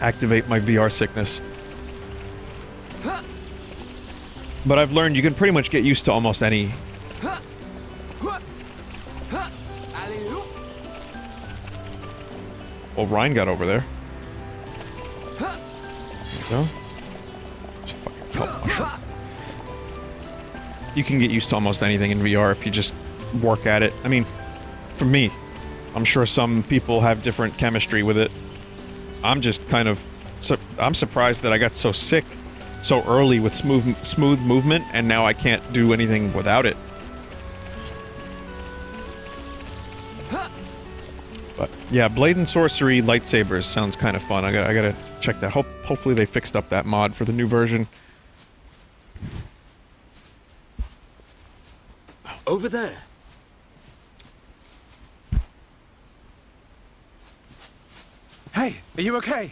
activate my VR sickness. But I've learned you can pretty much get used to almost any. Well, Ryan got over there. There we go. It's a fucking kelp mushroom. You can get used to almost anything in VR if you just work at it. I mean, for me, I'm sure some people have different chemistry with it. I'm just kind of... I'm surprised that I got so sick so early with smooth movement, and now I can't do anything without it. But, yeah, Blade and Sorcery lightsabers sounds kind of fun. I gotta check that. Hopefully they fixed up that mod for the new version. Over there. Hey, are you okay?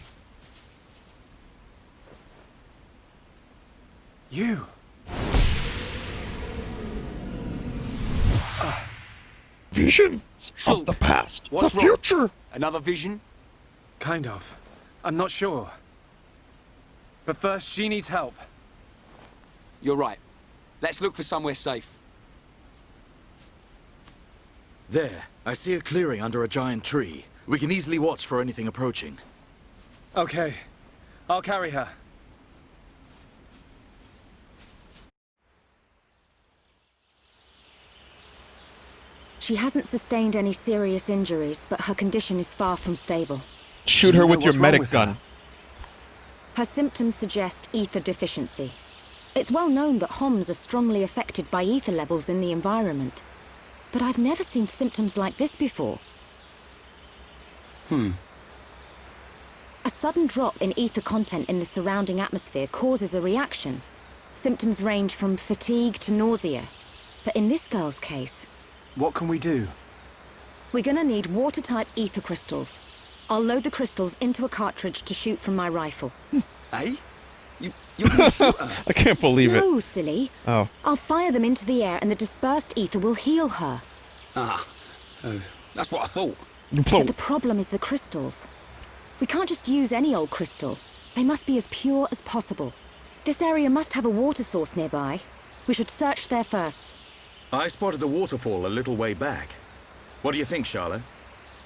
You. Visions of the past, What's the wrong? future. Another vision? Kind of. I'm not sure. But first, she needs help. You're right. Let's look for somewhere safe. There, I see a clearing under a giant tree. We can easily watch for anything approaching. Okay. I'll carry her. She hasn't sustained any serious injuries, but her condition is far from stable. Shoot Do you her know with your what's wrong medic with gun. her? Her symptoms suggest ether deficiency. It's well known that HOMs are strongly affected by ether levels in the environment. But I've never seen symptoms like this before. A sudden drop in ether content in the surrounding atmosphere causes a reaction. Symptoms range from fatigue to nausea. But in this girl's case, What can we do? we're gonna need water-type ether crystals. I'll load the crystals into a cartridge to shoot from my rifle. Hey? You're gonna shoot her? I can't believe it. No, silly. Oh. I'll fire them into the air and the dispersed ether will heal her. That's what I thought. But the problem is the crystals. We can't just use any old crystal. They must be as pure as possible. This area must have a water source nearby. We should search there first. I spotted a waterfall a little way back. What do you think, Charlotte?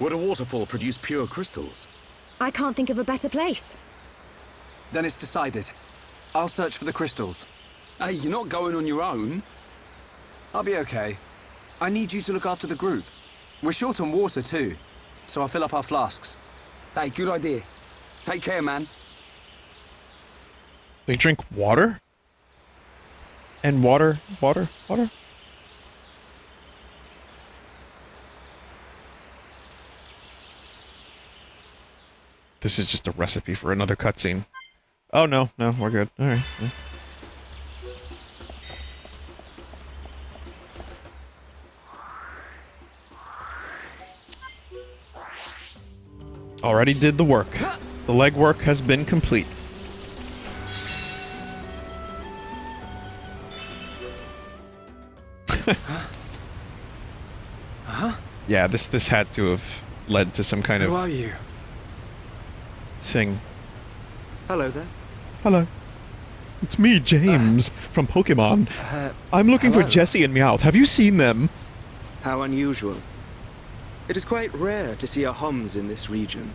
Would a waterfall produce pure crystals? I can't think of a better place. Then it's decided. I'll search for the crystals. Hey, you're not going on your own. I'll be okay. I need you to look after the group. We're short on water too, so I'll fill up our flasks. Hey, good idea. Take care, man. They drink water? And water? This is just a recipe for another cutscene. Oh, no, we're good. Alright. Yeah. Already did the work. The legwork has been complete. Yeah, this had to have led to some kind Who of are you? anything. Hello there. Hello. It's me, James, from Pokemon. I'm looking for hello. Jessie and Meowth. Have you seen them? How unusual. It is quite rare to see a Homs in this region.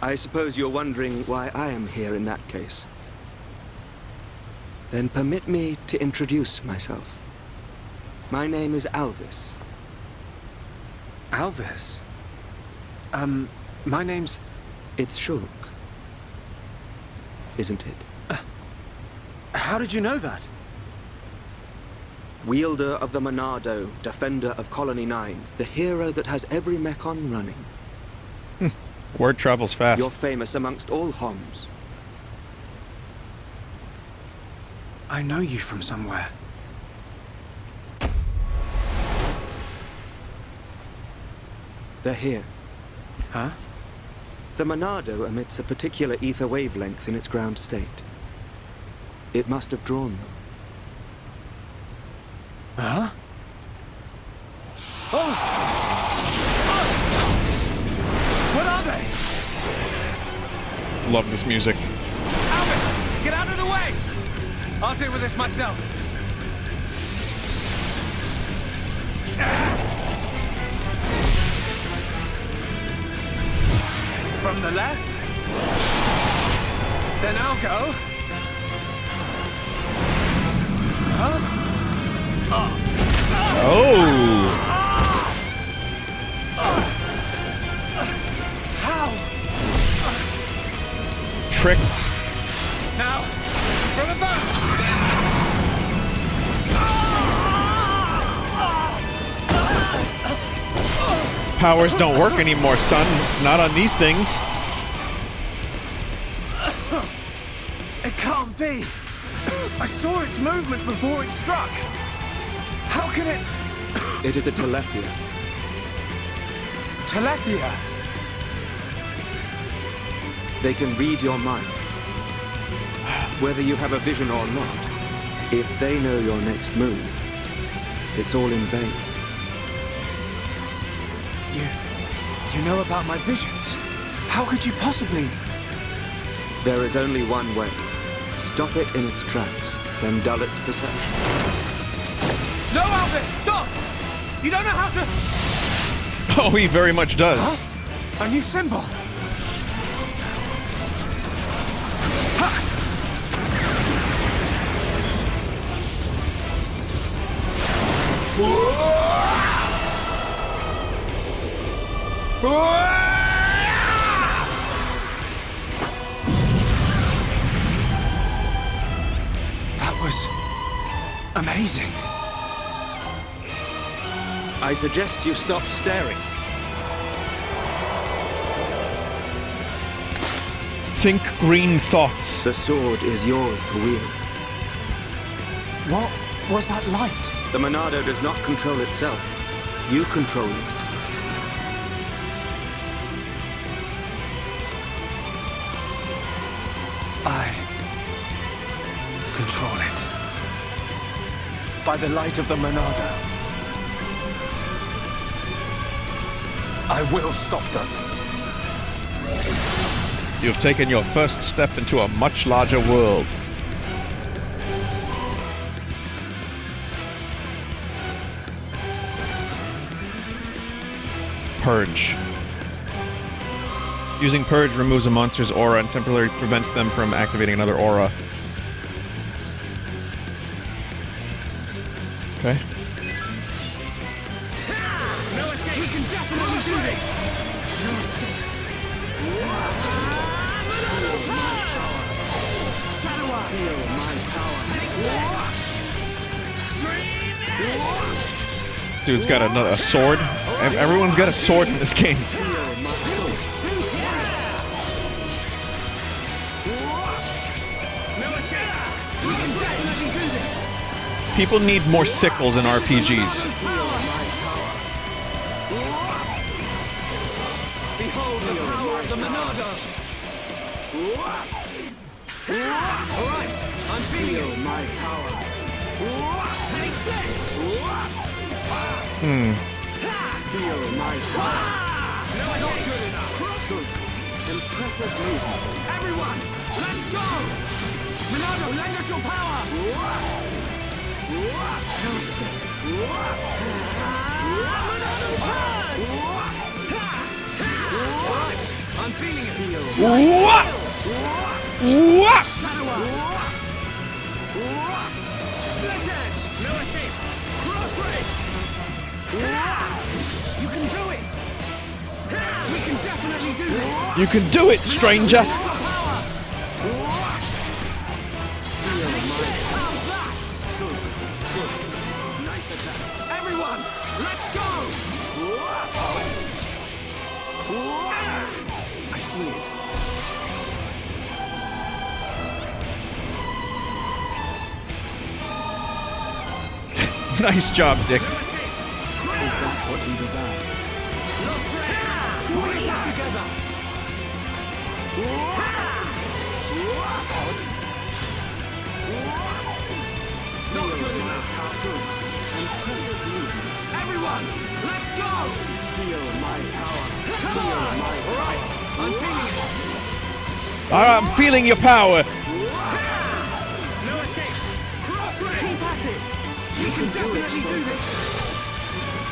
I suppose you're wondering why I am here in that case. Then permit me to introduce myself. My name is Alvis. Alvis? My name's... It's Shulk. Isn't it? How did you know that? Wielder of the Monado, defender of Colony 9, the hero that has every Mechon running. Word travels fast. You're famous amongst all Homs. I know you from somewhere. They're here. Huh? The Monado emits a particular ether wavelength in its ground state. It must have drawn them. Huh? Oh! What are they? Love this music. Alvis, get out of the way! I'll deal with this myself. From the left? Then I'll go. Huh? Oh! How? Tricked. Now, from above! Powers don't work anymore, son. Not on these things. It can't be. I saw its movement before it struck. How can it... It is a Telethia. Telethia? They can read your mind. Whether you have a vision or not, if they know your next move, it's all in vain. You know about my visions? How could you possibly... There is only one way. Stop it in its tracks, then dull its perception. No, Alvis, stop! You don't know how to... Oh, he very much does. Huh? A new symbol. That was amazing. I suggest you stop staring. Think green thoughts. The sword is yours to wield. What was that light? The Monado does not control itself. You control it. I control it. By the light of the Monado. I will stop them. You've taken your first step into a much larger world. Purge. Using Purge removes a monster's aura and temporarily prevents them from activating another aura. Okay. We can definitely do this! Dude's got a sword. Everyone's got a sword in this game. People need more sickles in RPGs. Behold the power of the Monado! Alright, I'm feeling it! My power! Take this! Feel my power. Not good enough. Impressive movement. Everyone, let's go! Ronaldo, lend us your power! Ronaldo, punch! Alright, I'm feeling it. What? What? Shadow Eye. Split edge! No escape! Cross break! You can do it! We can definitely do this! You can do it, stranger. Everyone, let's go! I see it. Nice job, Dick. Is that what we desire? Pull yourself together! Not good enough. Everyone, let's go! Feel my power. Come on! Alright, I'm feeling it. I'm feeling your power. No escape. Cross break. Keep at it. You can definitely do this.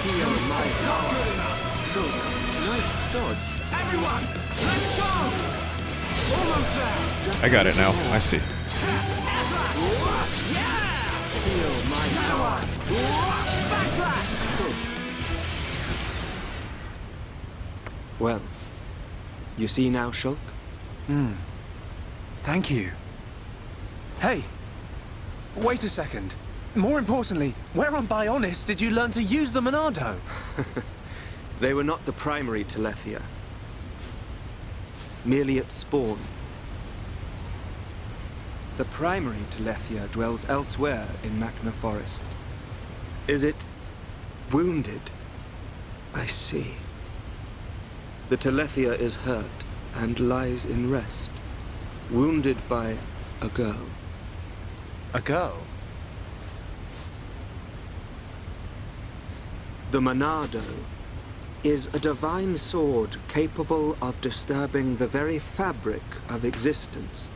Feel my Not power. good enough. Nice dodge. Everyone, let's go! Almost there. I got it now. I see. Feel my power. Backslash! Well, you see now, Shulk? Thank you. Hey, wait a second. More importantly, where on Bionis did you learn to use the Monado? They were not the primary Telethia. Merely at spawn. The primary Telethia dwells elsewhere in Machna Forest. Is it wounded? I see. The Telethia is hurt and lies in rest, wounded by a girl. A girl? The Monado is a divine sword capable of disturbing the very fabric of existence.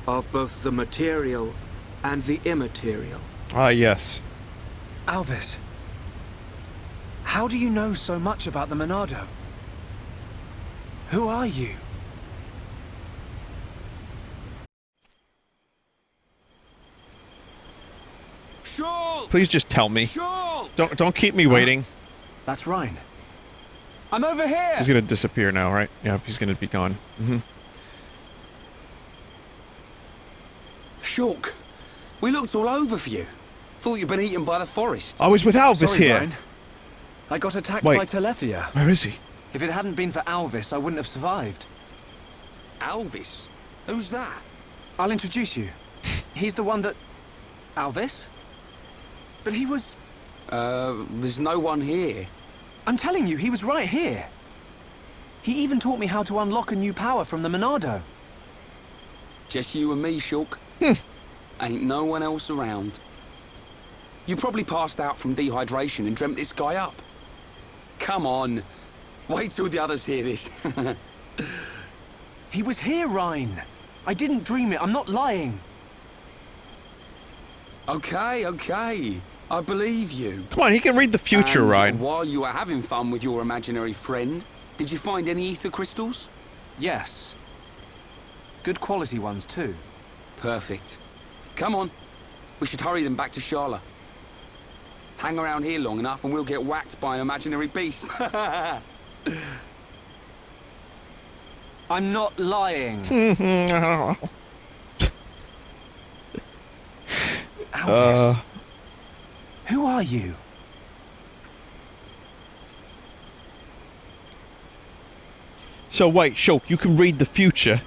Of both the material and the immaterial. Ah, yes. Alvis, how do you know so much about the Monado? Who are you? Shulk! Please just tell me. Shulk! Don't keep me waiting. That's Ryan. I'm over here! He's gonna disappear now, right? Yeah, he's gonna be gone. Shulk, we looked all over for you. Thought you'd been eaten by the forest. I was with Alvis Sorry, here. Ryan. I got attacked Wait. by Telethia. Where is he? If it hadn't been for Alvis, I wouldn't have survived. Alvis? Who's that? I'll introduce you. He's the one that... Alvis? But he was... There's no one here. I'm telling you, he was right here. He even taught me how to unlock a new power from the Monado. Just you and me, Shulk. Ain't no one else around. You probably passed out from dehydration and dreamt this guy up. Come on. Wait till the others hear this. He was here, Ryan. I didn't dream it. I'm not lying. Okay. I believe you. Come on, he can read the future, And Ryan. while you were having fun with your imaginary friend, did you find any ether crystals? Yes. Good quality ones, too. Perfect. Come on. We should hurry them back to Sharla. Hang around here long enough and we'll get whacked by an imaginary beast. I'm not lying. Alvis. Who are you? So wait, Shulk, you can read the future?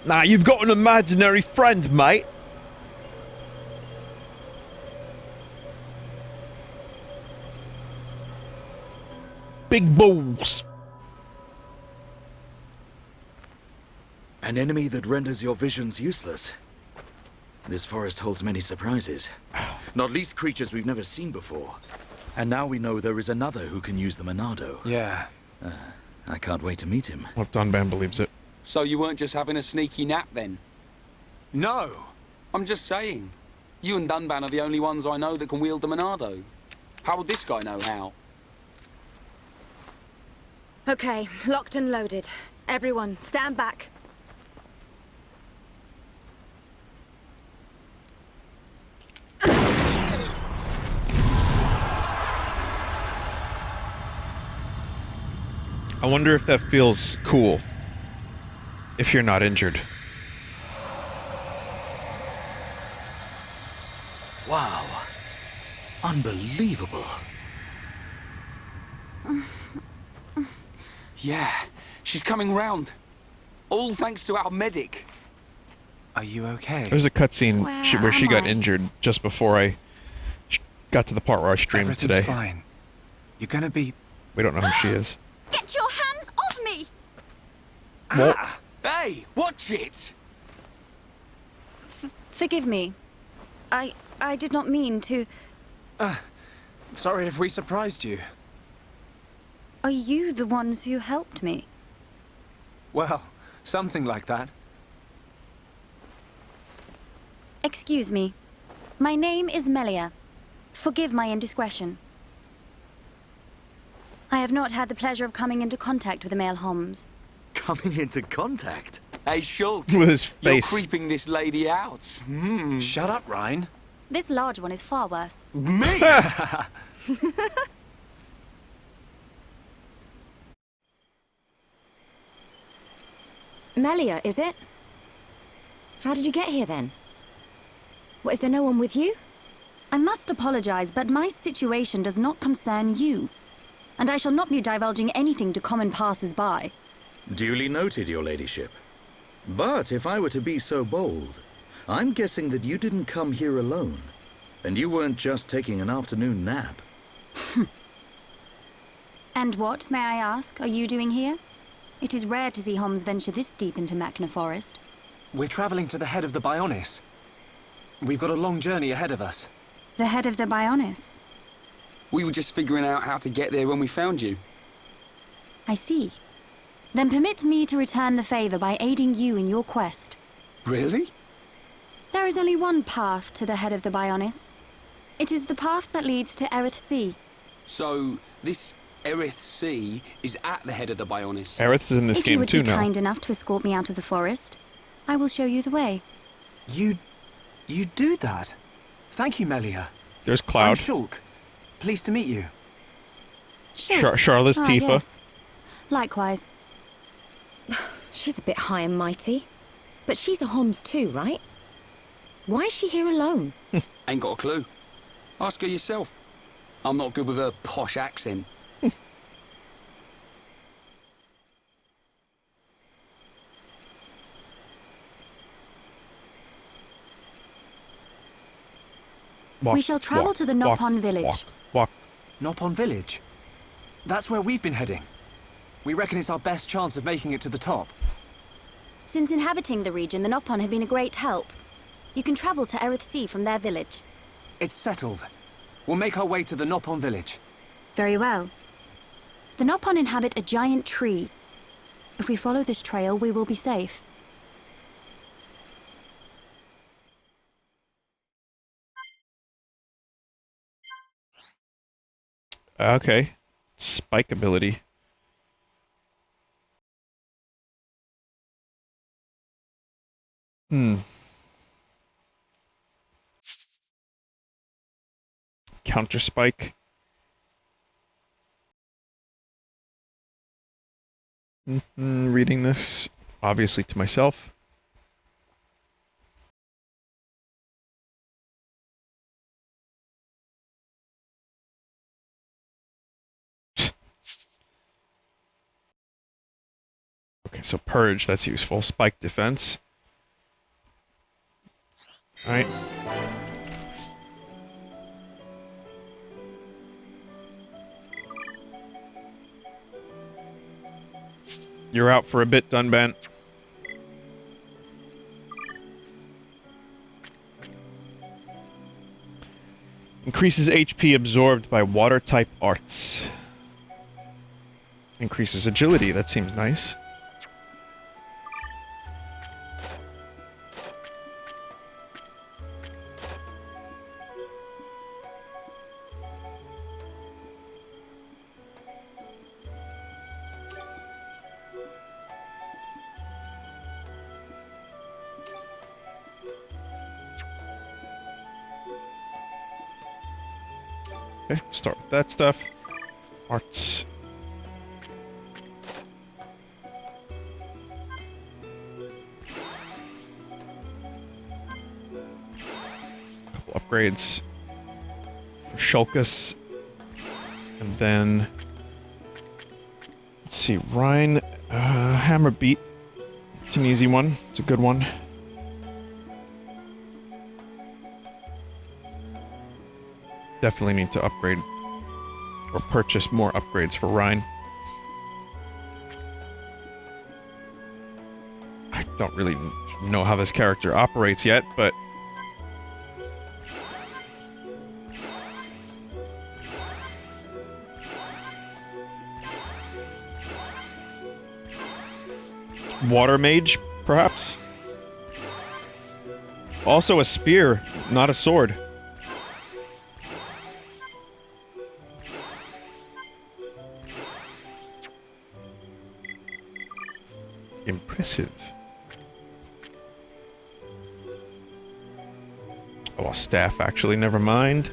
Nah, you've got an imaginary friend, mate. Big balls. An enemy that renders your visions useless. This forest holds many surprises. Not least creatures we've never seen before. And now we know there is another who can use the Monado. Yeah. I can't wait to meet him. What if Dunban believes it? So you weren't just having a sneaky nap then? No! I'm just saying. You and Dunban are the only ones I know that can wield the Monado. How would this guy know how? Okay, locked and loaded. Everyone, stand back. I wonder if that feels cool. If you're not injured. Wow. Unbelievable. Yeah, she's coming round. All thanks to our medic. Are you okay? There's a cutscene where she got am I? injured just before I got to the part where I streamed Everything's today. fine. You're gonna be... We don't know who she is. Get your hands off me! Well, Hey, watch it! Forgive me. I did not mean to... Sorry if we surprised you. Are you the ones who helped me? Well, something like that. Excuse me. My name is Melia. Forgive my indiscretion. I have not had the pleasure of coming into contact with the male Homs. Coming into contact? Hey, Shulk. with his You're face. creeping this lady out. Shut up, Ryan. This large one is far worse. Me? Melia, is it? How did you get here then? What, is there no one with you? I must apologize, but my situation does not concern you. And I shall not be divulging anything to common passers-by. Duly noted, your ladyship. But if I were to be so bold, I'm guessing that you didn't come here alone. And you weren't just taking an afternoon nap. And what, may I ask, are you doing here? It is rare to see Homs venture this deep into Machna Forest. We're traveling to the head of the Bionis. We've got a long journey ahead of us. The head of the Bionis. We were just figuring out how to get there when we found you. I see. Then permit me to return the favor by aiding you in your quest. Really? There is only one path to the head of the Bionis. It is the path that leads to Erith Sea. So, this Erith Sea is at the head of the Bionis. Aerith is in this If you game would too be now. kind enough to escort me out of the forest, I will show you the way. You do that? Thank you, Melia. There's I'm Cloud. Shulk. Pleased to meet you. Charlotte's Tifa. Yes. Likewise. She's a bit high and mighty. But she's a Homs too, right? Why is she here alone? Ain't got a clue. Ask her yourself. I'm not good with her posh accent. Walk, We shall travel walk, to the walk, Nopon village. Walk. Nopon Village. That's where we've been heading. We reckon it's our best chance of making it to the top. Since inhabiting the region, the Nopon have been a great help. You can travel to Erith Sea from their village. It's settled. We'll make our way to the Nopon Village. Very well. The Nopon inhabit a giant tree. If we follow this trail, we will be safe. Okay. Spike ability. Counter spike. Reading this, obviously to myself. Okay, so purge, that's useful. Spike defense. Alright. You're out for a bit, Dunban. Decreases HP absorbed by water-type arts. Increases agility. That seems nice. Okay, start with that stuff. Arts. Couple upgrades for Shulkus. And then let's see, Rhine Hammer Beat. It's an easy one. It's a good one. Definitely need to upgrade or purchase more upgrades for Rhine. I don't really know how this character operates yet, but Water Mage, perhaps? Also a spear, not a sword. Impressive. Oh, a staff, actually. Never mind.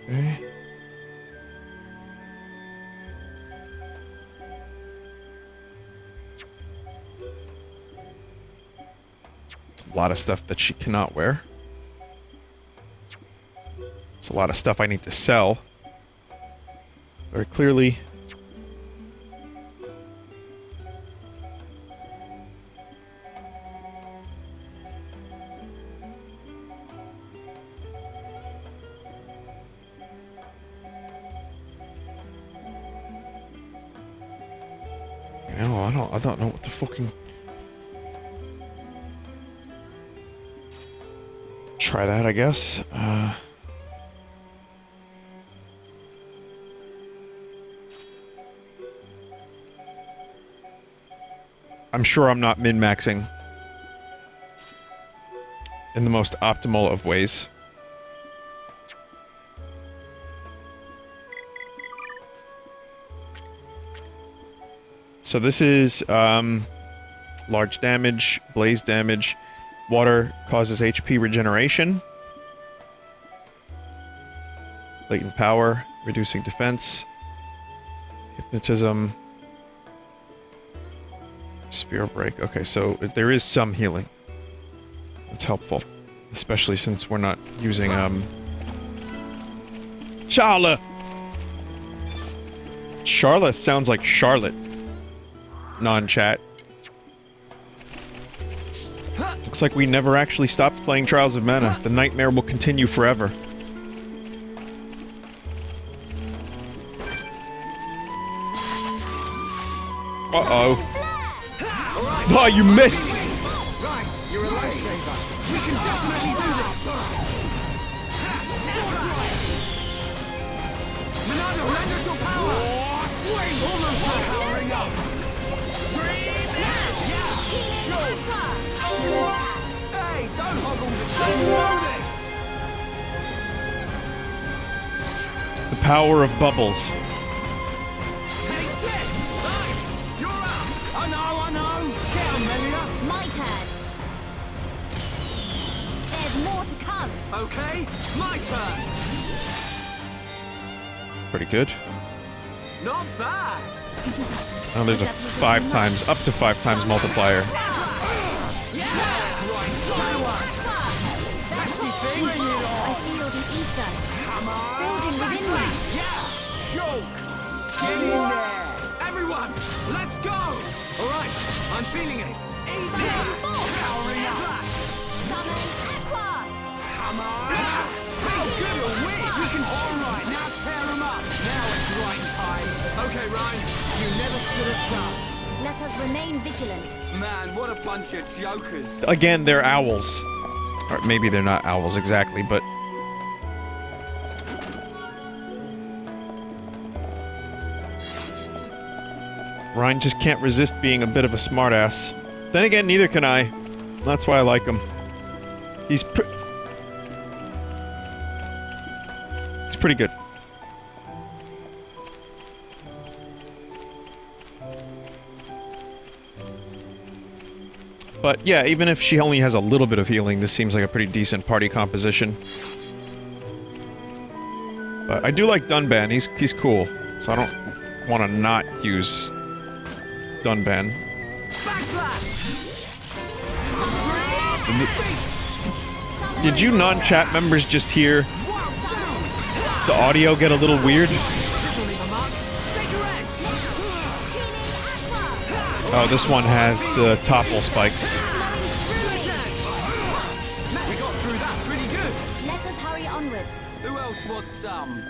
Okay. A lot of stuff that she cannot wear. It's a lot of stuff I need to sell. Very clearly. You know, I don't know what the fucking... Try that, I guess. I'm sure I'm not min-maxing in the most optimal of ways. So this is large damage, blaze damage. Water causes HP regeneration. Latent power, reducing defense. Hypnotism. Spear break. Okay, so there is some healing. That's helpful. Especially since we're not using, Charlotte! Charlotte sounds like Charlotte. Non-chat. Looks like we never actually stopped playing Trials of Mana. The nightmare will continue forever. Uh-oh. Oh, you missed! Right, you're a lightsaber. We can definitely do this. Monado, lend us your power. Swing! Almost powering up. Scream! Hey, don't hoggle this. The power of bubbles. Take this. Right, you're up. I know. Down, Melia. My turn. There's more to come. Okay, my turn. Pretty good. Not bad. Oh, there's a 5 times, up to 5 times multiplier. I feel the ether. Building within me. Choke. Get in there. Everyone, let's go. All right, I'm feeling it. Easy. Powering up. Summon Aqua. Come on. How good are we? All right, now tear them up. Now it's right time. Okay, Ryan, you never stood a chance. Let us remain vigilant. Man, what a bunch of jokers. Again, they're owls. Or maybe they're not owls exactly, but... Ryan just can't resist being a bit of a smartass. Then again, neither can I. That's why I like him. He's pretty good. But yeah, even if she only has a little bit of healing, this seems like a pretty decent party composition. But I do like Dunban. He's cool. So I don't want to not use Dunban. Did you non-chat members just hear the audio get a little weird? Oh, this one has the topple spikes. We got through that pretty good. Let us hurry onwards. Who else wants some?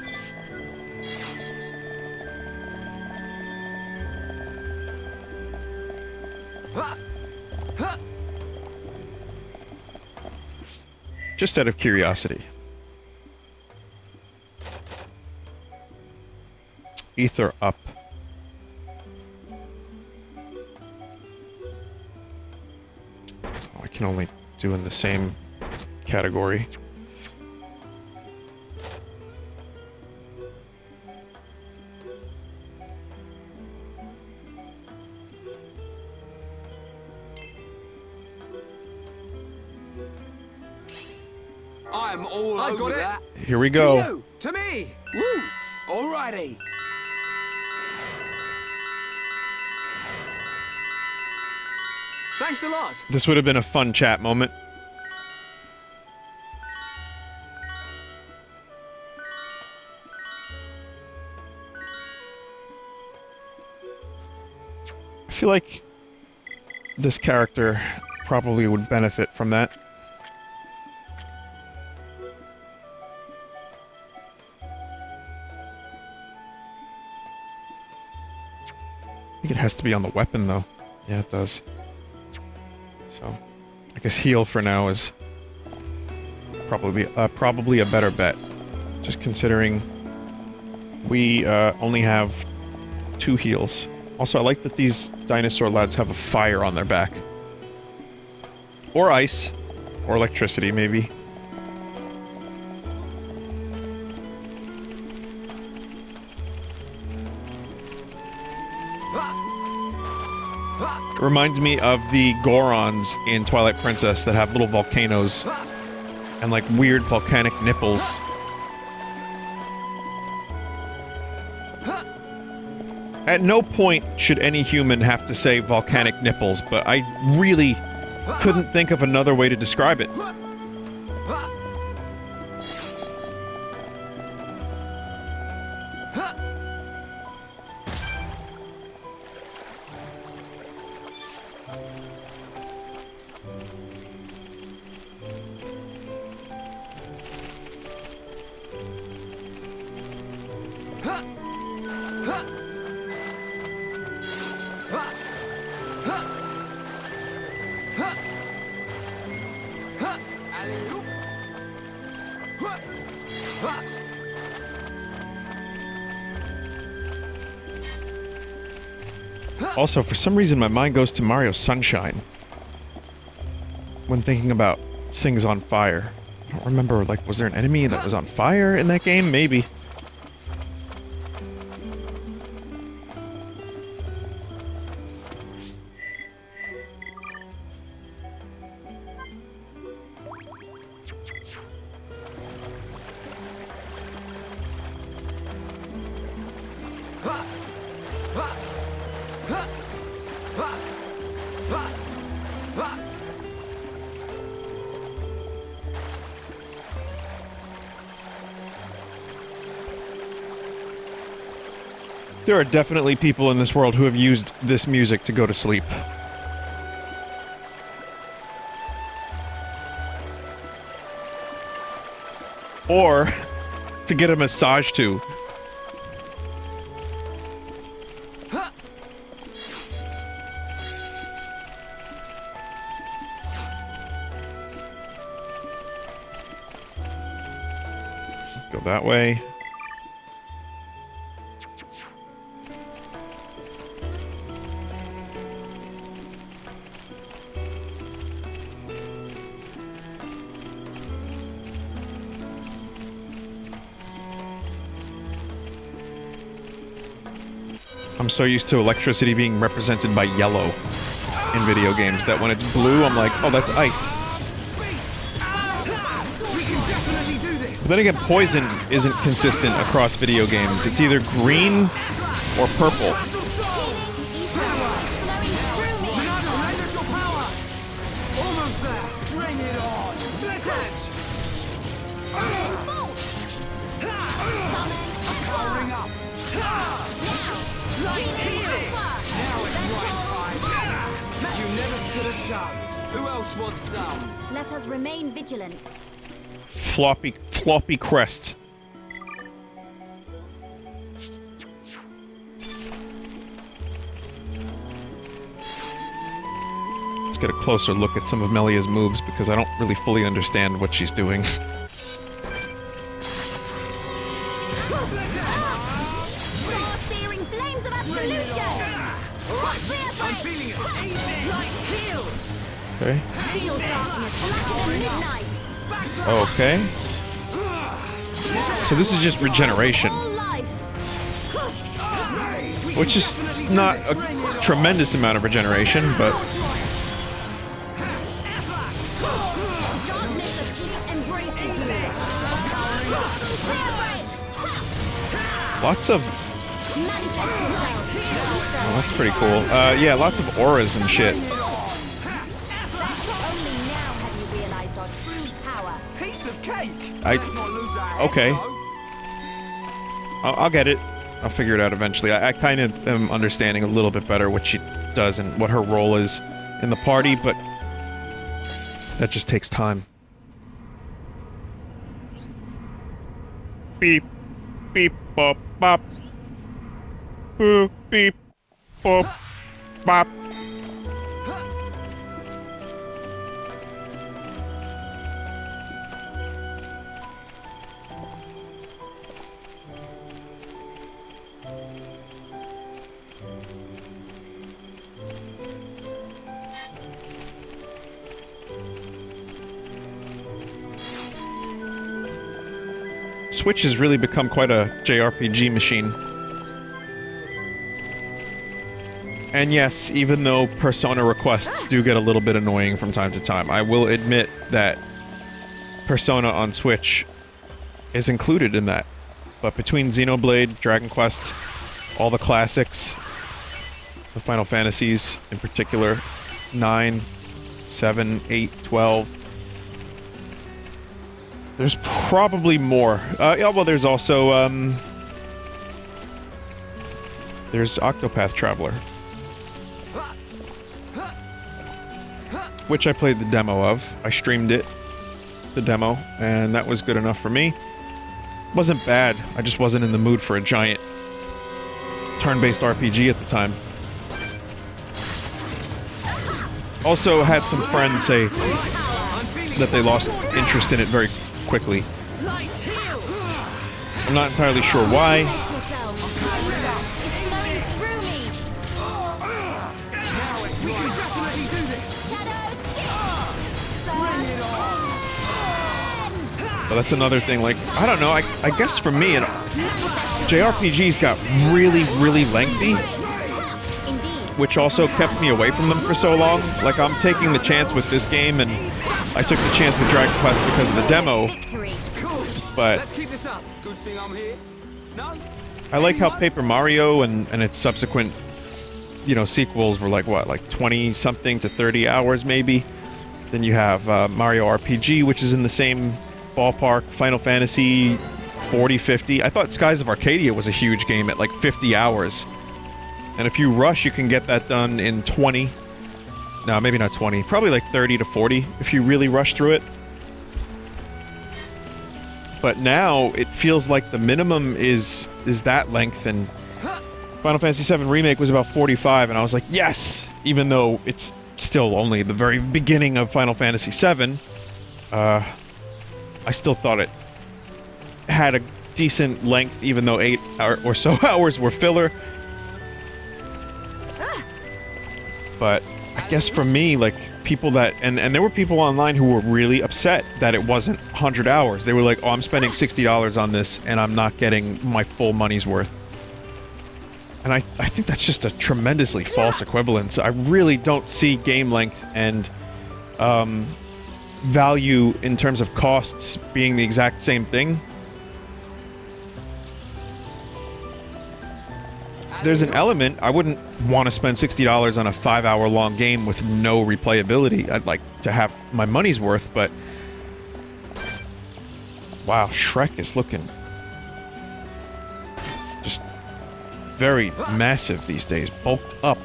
Just out of curiosity. Ether up. Oh, I can only do in the same category. I'm all I've over got it. that. Here we go. You, to me. Woo! Alrighty. Thanks a lot. This would have been a fun chat moment. I feel like this character probably would benefit from that. I think it has to be on the weapon, though. Yeah, it does. So, I guess heal for now is probably a better bet. Just considering we only have 2 heals. Also, I like that these dinosaur lads have a fire on their back. Or ice. Or electricity, maybe. It reminds me of the Gorons in Twilight Princess that have little volcanoes and like weird volcanic nipples. At no point should any human have to say volcanic nipples, but I really couldn't think of another way to describe it. Also, for some reason, my mind goes to Mario Sunshine when thinking about things on fire. I don't remember, like, was there an enemy that was on fire in that game? Maybe. There are definitely people in this world who have used this music to go to sleep. Or to get a massage to. Go that way. I'm so used to electricity being represented by yellow in video games that when it's blue, I'm like, oh, that's ice. But then again, poison isn't consistent across video games. It's either green or purple. Almost there. Bring it on. Split edge. Powering up. Light heal. Now it's right time. You never stood a chance. Who else wants some? Let us remain vigilant. Floppy crest. Let's get a closer look at some of Melia's moves because I don't really fully understand what she's doing. Searing flames of absolution! I'm feeling it. Light heal. Okay. Feel darkness blacker than midnight! Okay. So this is just regeneration, All life! which is not a tremendous amount of regeneration, but Darkness of sleep embraces you! lots of... Manifest yourself! Oh, that's pretty cool. Yeah, lots of auras and shit. Only now have you realized our true power. Piece of cake. I... Let's not lose our heads, Okay. though. I'll get it. I'll figure it out eventually. I kind of am understanding a little bit better what she does and what her role is in the party, but that just takes time. Beep, beep, bop, bop. Boop, beep, bop, bop. Switch has really become quite a JRPG machine. And yes, even though Persona requests do get a little bit annoying from time to time, I will admit that Persona on Switch is included in that. But between Xenoblade, Dragon Quest, all the classics, the Final Fantasies in particular, 9, 7, 8, 12... There's probably more. Yeah, well, there's also, there's Octopath Traveler. Which I played the demo of. I streamed it, the demo, and that was good enough for me. Wasn't bad, I just wasn't in the mood for a giant turn-based RPG at the time. Also had some friends say that they lost interest in it very quickly. I'm not entirely sure why. But that's another thing, like, I don't know, I guess for me, JRPGs got really, really lengthy, which also kept me away from them for so long. Like, I'm taking the chance with this game, and I took the chance with Dragon Quest because of the demo, but Let's keep this up. Good thing I'm here. No? I like how Paper Mario and its subsequent, you know, sequels were like, what, like 20-something to 30 hours, maybe? Then you have Mario RPG, which is in the same ballpark, Final Fantasy 40, 50. I thought Skies of Arcadia was a huge game at like 50 hours. And if you rush, you can get that done in 20. No, maybe not 20. Probably like 30 to 40 if you really rush through it. But now, it feels like the minimum is that length, and Final Fantasy VII Remake was about 45, and I was like, yes! Even though it's still only the very beginning of Final Fantasy VII, I still thought it had a decent length, even though 8 or so hours were filler. But I guess for me, like, people that... And there were people online who were really upset that it wasn't 100 hours. They were like, oh, I'm spending $60 on this, and I'm not getting my full money's worth. And I think that's just a tremendously false equivalence. I really don't see game length and value in terms of costs being the exact same thing. There's an element, I wouldn't want to spend $60 on a 5-hour long game with no replayability. I'd like to have my money's worth, but... Wow, Shrek is looking... just very massive these days, bulked up.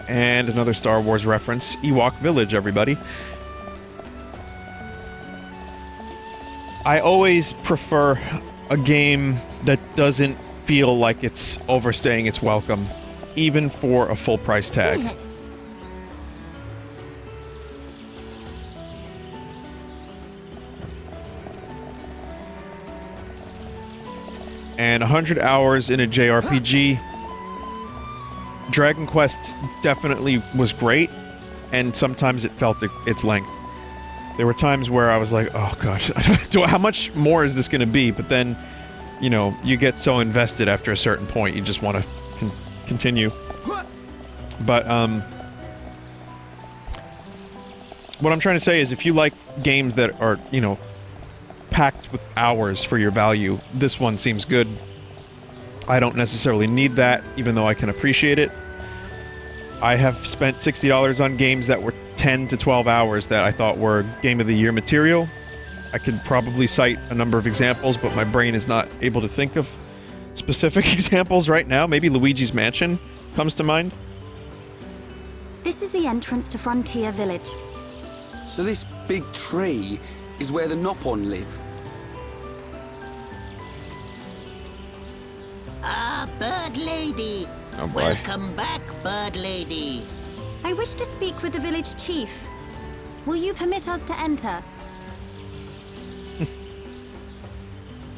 And another Star Wars reference, Ewok Village, everybody. I always prefer a game that doesn't feel like it's overstaying its welcome, even for a full price tag. And 100 hours in a JRPG. Dragon Quest definitely was great, and sometimes it felt its length. There were times where I was like, oh god, how much more is this going to be? But then, you know, you get so invested after a certain point, you just want to continue. But, what I'm trying to say is if you like games that are, you know, packed with hours for your value, this one seems good. I don't necessarily need that, even though I can appreciate it. I have spent $60 on games that were 10 to 12 hours that I thought were Game of the Year material. I could probably cite a number of examples, but my brain is not able to think of specific examples right now. Maybe Luigi's Mansion comes to mind. This is the entrance to Frontier Village. So this big tree is where the Nopon live. Ah, Bird Lady. Oh boy. Welcome back, Bird Lady. I wish to speak with the village chief. Will you permit us to enter?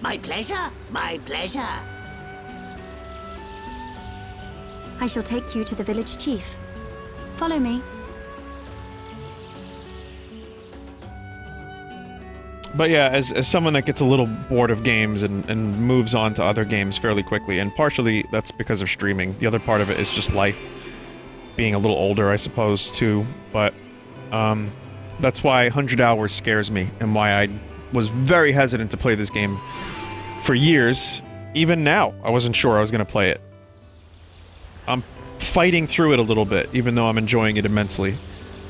My pleasure, my pleasure. I shall take you to the village chief. Follow me. But yeah, as someone that gets a little bored of games and moves on to other games fairly quickly, and partially that's because of streaming. The other part of it is just life. Being a little older, I suppose, too. But, that's why 100 hours scares me, and why I was very hesitant to play this game for years. Even now, I wasn't sure I was going to play it. I'm fighting through it a little bit, even though I'm enjoying it immensely.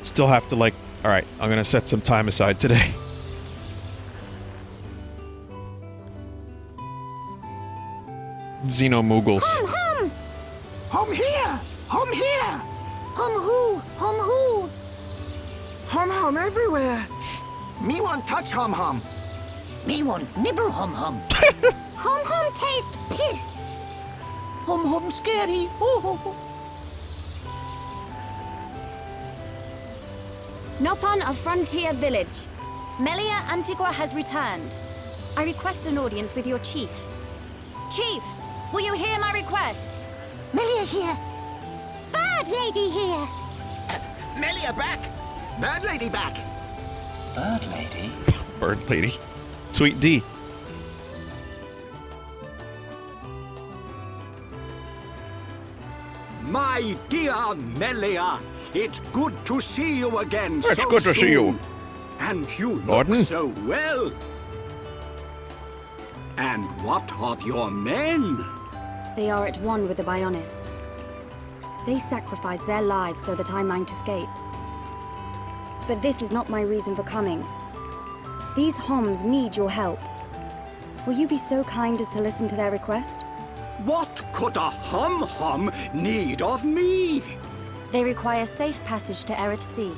Still have to, like, alright, I'm going to set some time aside today. Xenomoogles. Hum! Hum here! Hum here! Hum who? Hum who? Hum hum everywhere. Me want touch hum hum. Me want nibble hum hum. Hum hum taste pih. Hum hum scary. Oh. Nopon of Frontier Village. Melia Antigua has returned. I request an audience with your chief. Chief, will you hear my request? Melia here. Bird Lady here. Melia back. Bird Lady back. Bird Lady? Bird Lady. Sweet D. My dear Melia, it's good to see you again. It's good to see you. And you Gordon? look so well. And what of your men? They are at one with the Bionis. They sacrificed their lives so that I might escape. But this is not my reason for coming. These Homs need your help. Will you be so kind as to listen to their request? What could a hum-hum need of me? They require safe passage to Erith Sea.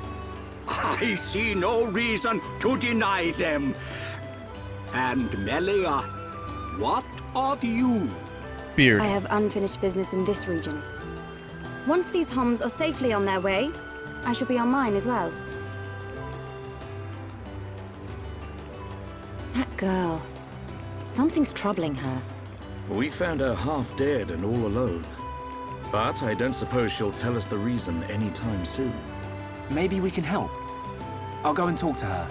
I see no reason to deny them. And Melia, what of you? Beard. I have unfinished business in this region. Once these Homs are safely on their way, I shall be on mine as well. girl. Something's troubling her. We found her half dead and all alone. But I don't suppose she'll tell us the reason anytime soon. Maybe we can help. I'll go and talk to her.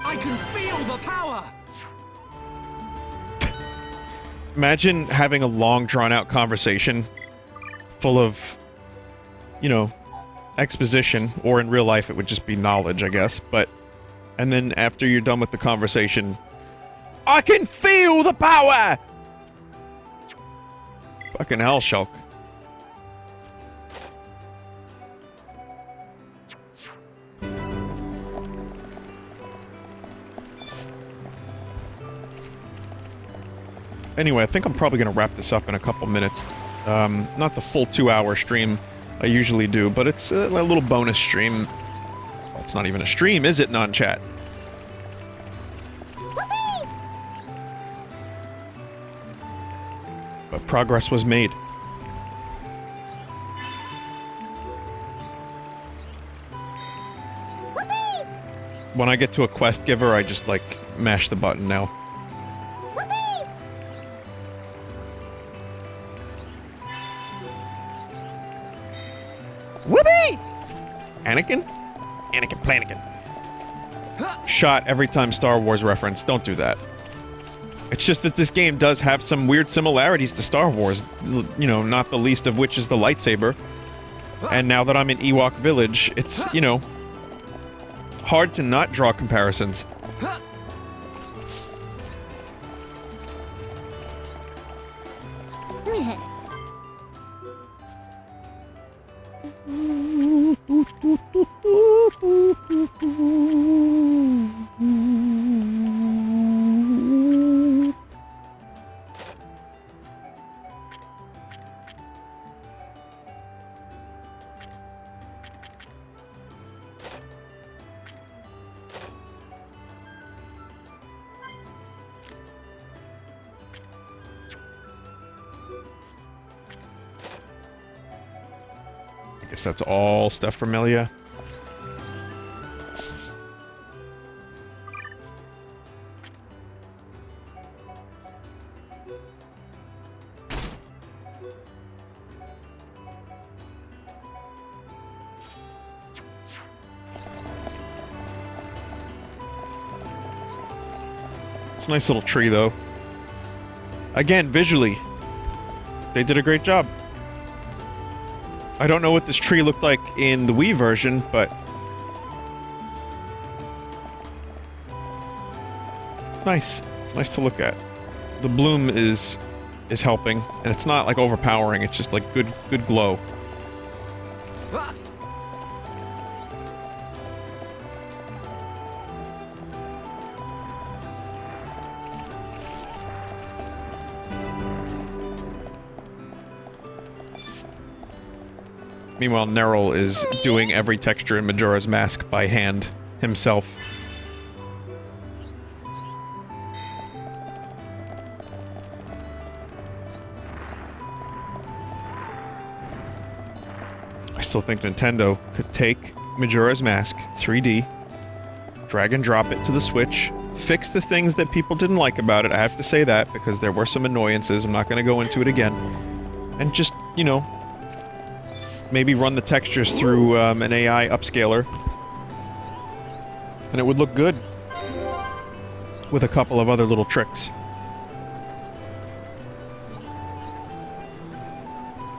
I can feel the power! Imagine having a long, drawn-out conversation full of, you know, exposition, or in real life it would just be knowledge, I guess, but... And then after you're done with the conversation, I can feel the power! Fucking hell, Shulk. Anyway, I think I'm probably going to wrap this up in a couple minutes. Not the full 2-hour stream I usually do, but it's a little bonus stream. Well, it's not even a stream, is it, non-chat? But progress was made. When I get to a quest giver, I just, like, mash the button now. Whoopee! Anakin? Anakin Planikin. Shot every time Star Wars reference. Don't do that. It's just that this game does have some weird similarities to Star Wars. You know, not the least of which is the lightsaber. And now that I'm in Ewok Village, it's, you know, hard to not draw comparisons. I guess that's all stuff for Melia. It's a nice little tree, though. Again, visually, they did a great job. I don't know what this tree looked like in the Wii version, but... nice. It's nice to look at. The bloom is helping, and it's not, like, overpowering. It's just, like, good glow. Meanwhile, Nerul is doing every texture in Majora's Mask by hand himself. I still think Nintendo could take Majora's Mask 3D, drag and drop it to the Switch, fix the things that people didn't like about it. I have to say that because there were some annoyances. I'm not going to go into it again. And just, you know, maybe run the textures through an AI upscaler, and it would look good with a couple of other little tricks.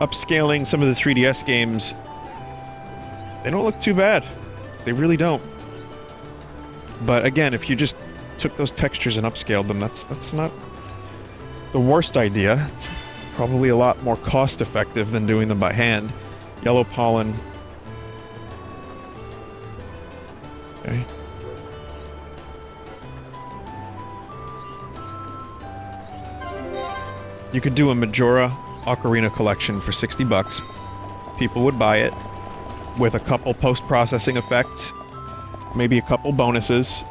Upscaling some of the 3DS games, they don't look too bad. They really don't. But again, if you just took those textures and upscaled them, that's not the worst idea. It's probably a lot more cost-effective than doing them by hand. Yellow pollen. Okay. You could do a Majora Ocarina collection for $60. People would buy it with a couple post-processing effects, maybe a couple bonuses,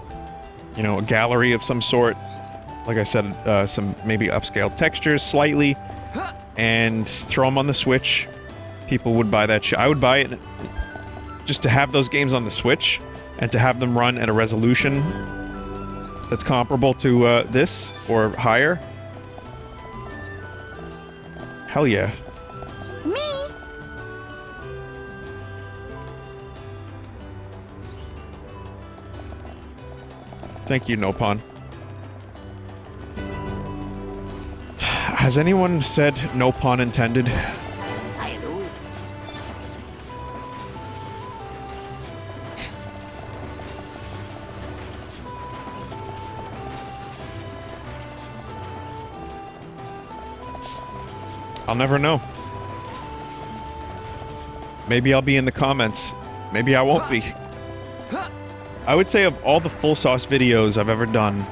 you know, a gallery of some sort. Like I said, some maybe upscaled textures slightly, and throw them on the Switch. people would buy that shit. I would buy it just to have those games on the Switch and to have them run at a resolution that's comparable to this or higher. Hell yeah. Me? Thank you, Nopon. Has anyone said no pun intended? I know. I'll never know. Maybe I'll be in the comments. Maybe I won't be. I would say of all the Fullsauce videos I've ever done,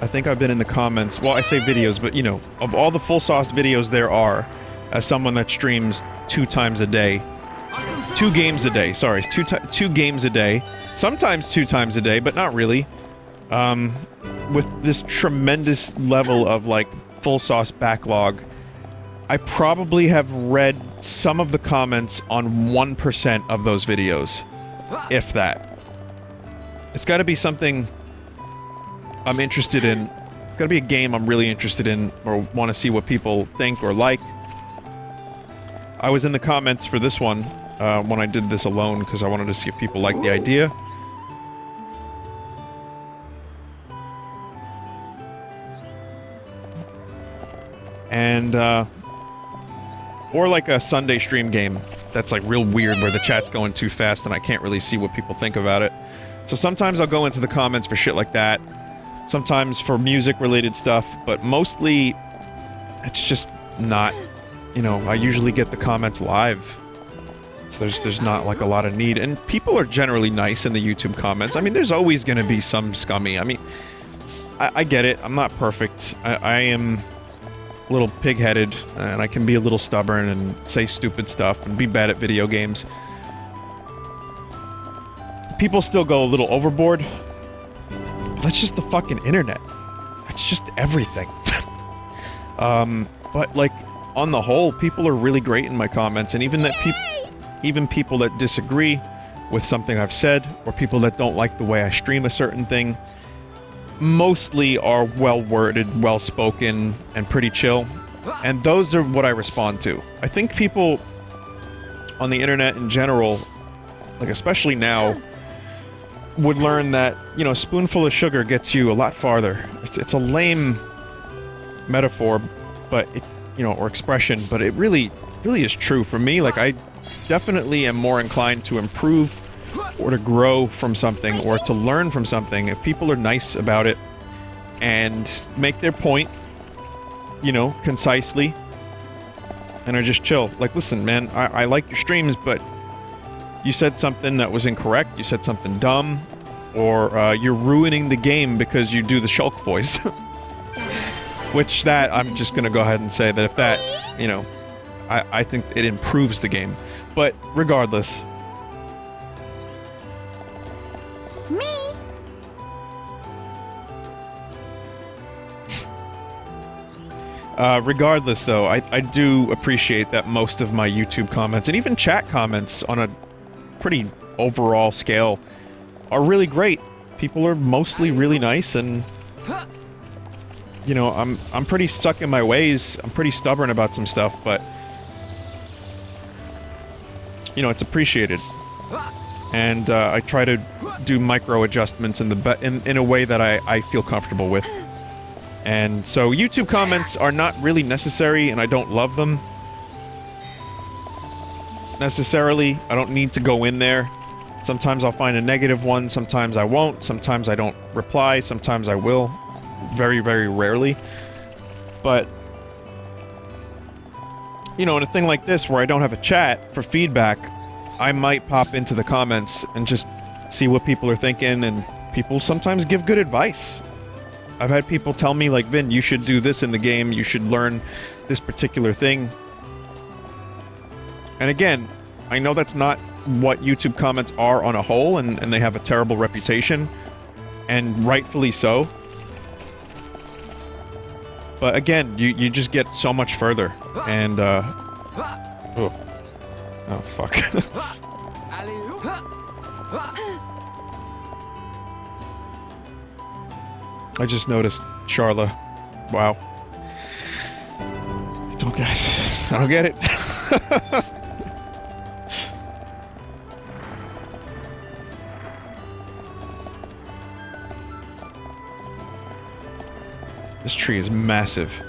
I think I've been in the comments. Well, I say videos, but you know, of all the Fullsauce videos there are, as someone that streams 2 times a day, 2 games a day, sorry, 2 games a day, sometimes 2 times a day, but not really, with this tremendous level of, like, Fullsauce backlog, I probably have read some of the comments on 1% of those videos, if that. It's gotta be something I'm interested in. It's gotta be a game I'm really interested in, or want to see what people think or like. I was in the comments for this one, when I did this alone, because I wanted to see if people liked the idea. And, or like a Sunday stream game that's like real weird where the chat's going too fast and I can't really see what people think about it. So sometimes I'll go into the comments for shit like that. Sometimes for music-related stuff, but mostly it's just not, you know, I usually get the comments live. So there's not like a lot of need. And people are generally nice in the YouTube comments. I mean, there's always gonna be some scummy. I mean, I get it. I'm not perfect. I am a little pig-headed, and I can be a little stubborn and say stupid stuff and be bad at video games. People still go a little overboard. That's just the fucking internet. That's just everything. But like, on the whole, people are really great in my comments, and even people that disagree with something I've said, or people that don't like the way I stream a certain thing, mostly are well-worded, well-spoken, and pretty chill. And those are what I respond to. I think people on the internet in general, like especially now, would learn that, you know, a spoonful of sugar gets you a lot farther. It's a lame metaphor, but it, you know, or expression, but it really is true for me. Like, I definitely am more inclined to improve or to grow from something or to learn from something if people are nice about it and make their point, you know, concisely, and are just chill. Like, listen, man, I like your streams, but you said something that was incorrect, you said something dumb, or you're ruining the game because you do the Shulk voice. Which that, I'm just gonna go ahead and say that if that, you know, I think it improves the game. But regardless. Me? Regardless, though, I do appreciate that most of my YouTube comments, and even chat comments on a pretty overall scale, are really great. People are mostly really nice, and you know, I'm pretty stuck in my ways. I'm pretty stubborn about some stuff, but you know, it's appreciated. And I try to do micro adjustments in a way that I feel comfortable with. And so YouTube comments are not really necessary, and I don't love them necessarily. I don't need to go in there. Sometimes I'll find a negative one, sometimes I won't, sometimes I don't reply, sometimes I will. Very, very rarely. But, you know, in a thing like this where I don't have a chat for feedback, I might pop into the comments and just see what people are thinking, and people sometimes give good advice. I've had people tell me, like, Vin, you should do this in the game, you should learn this particular thing. And again, I know that's not what YouTube comments are on a whole, and they have a terrible reputation, and rightfully so. But again, you just get so much further, and Oh. Oh, fuck. I just noticed Charla. Wow. I don't get it. This tree is massive.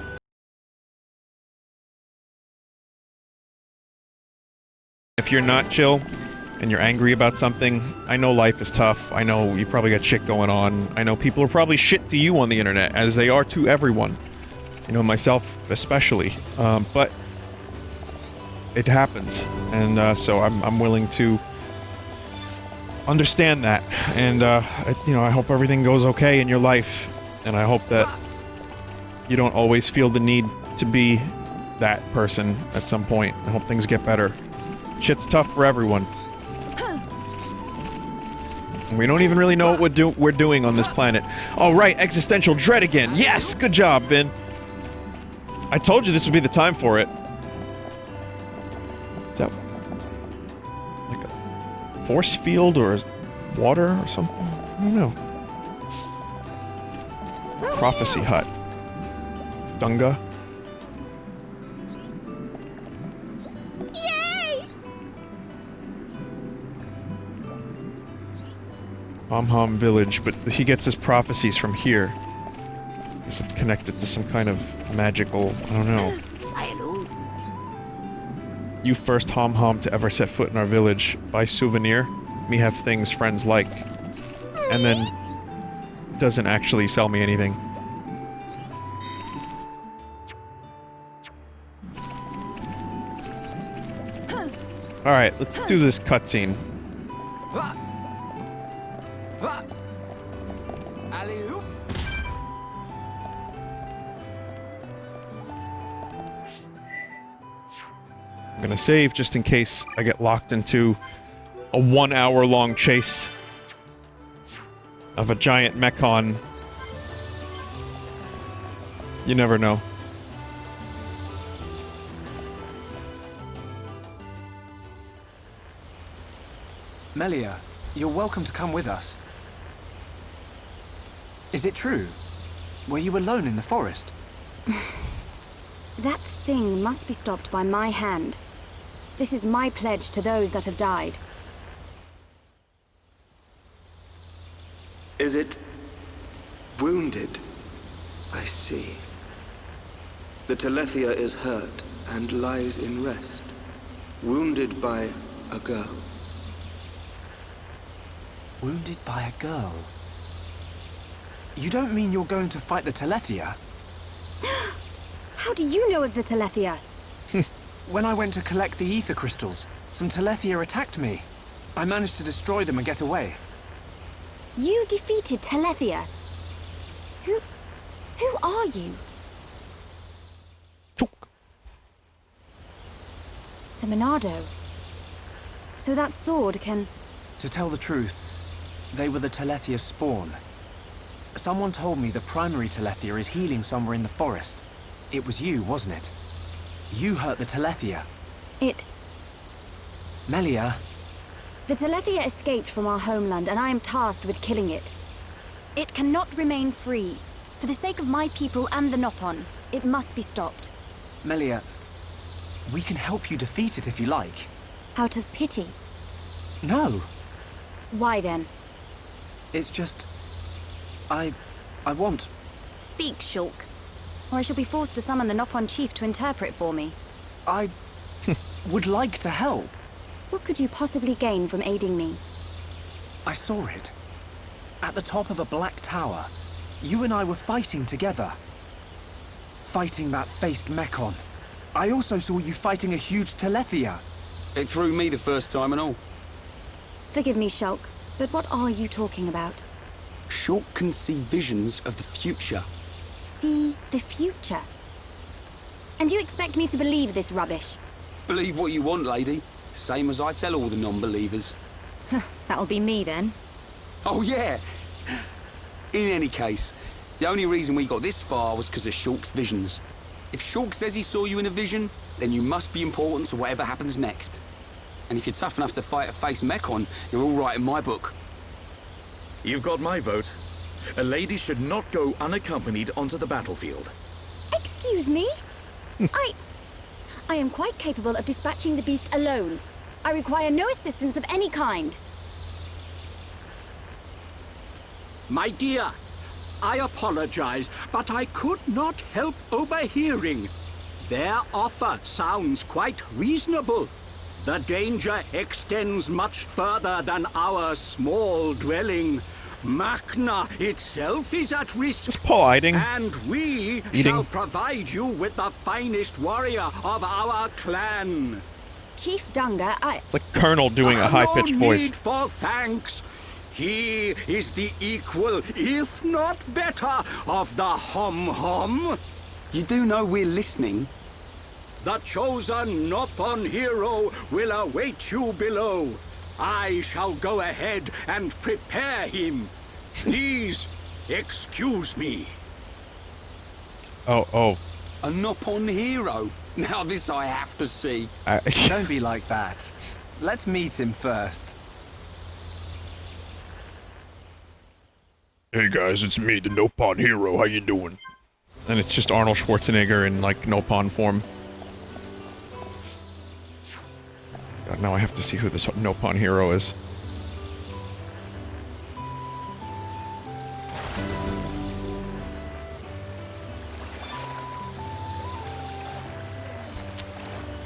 If you're not chill and you're angry about something, I know life is tough. I know you probably got shit going on. I know people are probably shit to you on the internet, as they are to everyone. You know, myself especially. But it happens, and so I'm willing to understand that. And you know, I hope everything goes okay in your life, and I hope that you don't always feel the need to be that person at some point. I hope things get better. Shit's tough for everyone. We don't even really know what we're doing on this planet. Oh right, existential dread again. Yes, good job, Vin. I told you this would be the time for it. Is that like a force field or water or something? I don't know. Prophecy hut. Dunga. Hom village, but he gets his prophecies from here. I guess it's connected to some kind of magical, I don't know. You first Hom to ever set foot in our village. Buy souvenir. Me have things friends like. And then doesn't actually sell me anything. Alright, let's do this cutscene. I'm gonna save just in case I get locked into a 1 hour long chase of a giant mechon. You never know. Melia, you're welcome to come with us. Is it true? Were you alone in the forest? That thing must be stopped by my hand. This is my pledge to those that have died. Is it wounded? I see. The Telethia is hurt and lies in rest, wounded by a girl. Wounded by a girl? You don't mean you're going to fight the Telethia? How do you know of the Telethia? When I went to collect the ether crystals, some Telethia attacked me. I managed to destroy them and get away. You defeated Telethia? Who are you? The Monado. So that sword can... To tell the truth, they were the Telethia spawn. Someone told me the primary Telethia is healing somewhere in the forest. It was you, wasn't it? You hurt the Telethia. Melia. The Telethia escaped from our homeland, and I am tasked with killing it. It cannot remain free. For the sake of my people and the Nopon, it must be stopped. Melia, we can help you defeat it if you like. Out of pity? No. Why then? It's just... I want... Speak, Shulk. Or I shall be forced to summon the Nopon chief to interpret for me. I would like to help. What could you possibly gain from aiding me? I saw it. At the top of a black tower, you and I were fighting together. Fighting that faced Mechon. I also saw you fighting a huge Telethia. It threw me the first time and all. Forgive me, Shulk, but what are you talking about? Shulk can see visions of the future. See the future? And you expect me to believe this rubbish? Believe what you want, lady. Same as I tell all the non-believers. That'll be me, then. Oh, yeah! In any case, the only reason we got this far was because of Shulk's visions. If Shulk says he saw you in a vision, then you must be important to whatever happens next. And if you're tough enough to fight a face Mechon, you're all right in my book. You've got my vote. A lady should not go unaccompanied onto the battlefield. Excuse me? I am quite capable of dispatching the beast alone. I require no assistance of any kind. My dear, I apologize, but I could not help overhearing. Their offer sounds quite reasonable. The danger extends much further than our small dwelling. Machna itself is at risk. Is Paul hiding? And we shall provide you with the finest warrior of our clan. Chief Dunga, It's like Colonel doing a high-pitched No voice. need for thanks. He is the equal, if not better, of the Hom-Hom. You do know we're listening. The chosen Nopon hero will await you below. I shall go ahead and prepare him. Please, excuse me. Oh. A Nopon hero. Now this I have to see. Don't be like that. Let's meet him first. Hey guys, it's me, the Nopon hero. How you doing? And it's just Arnold Schwarzenegger in like Nopon form. God, now I have to see who this Nopon hero is.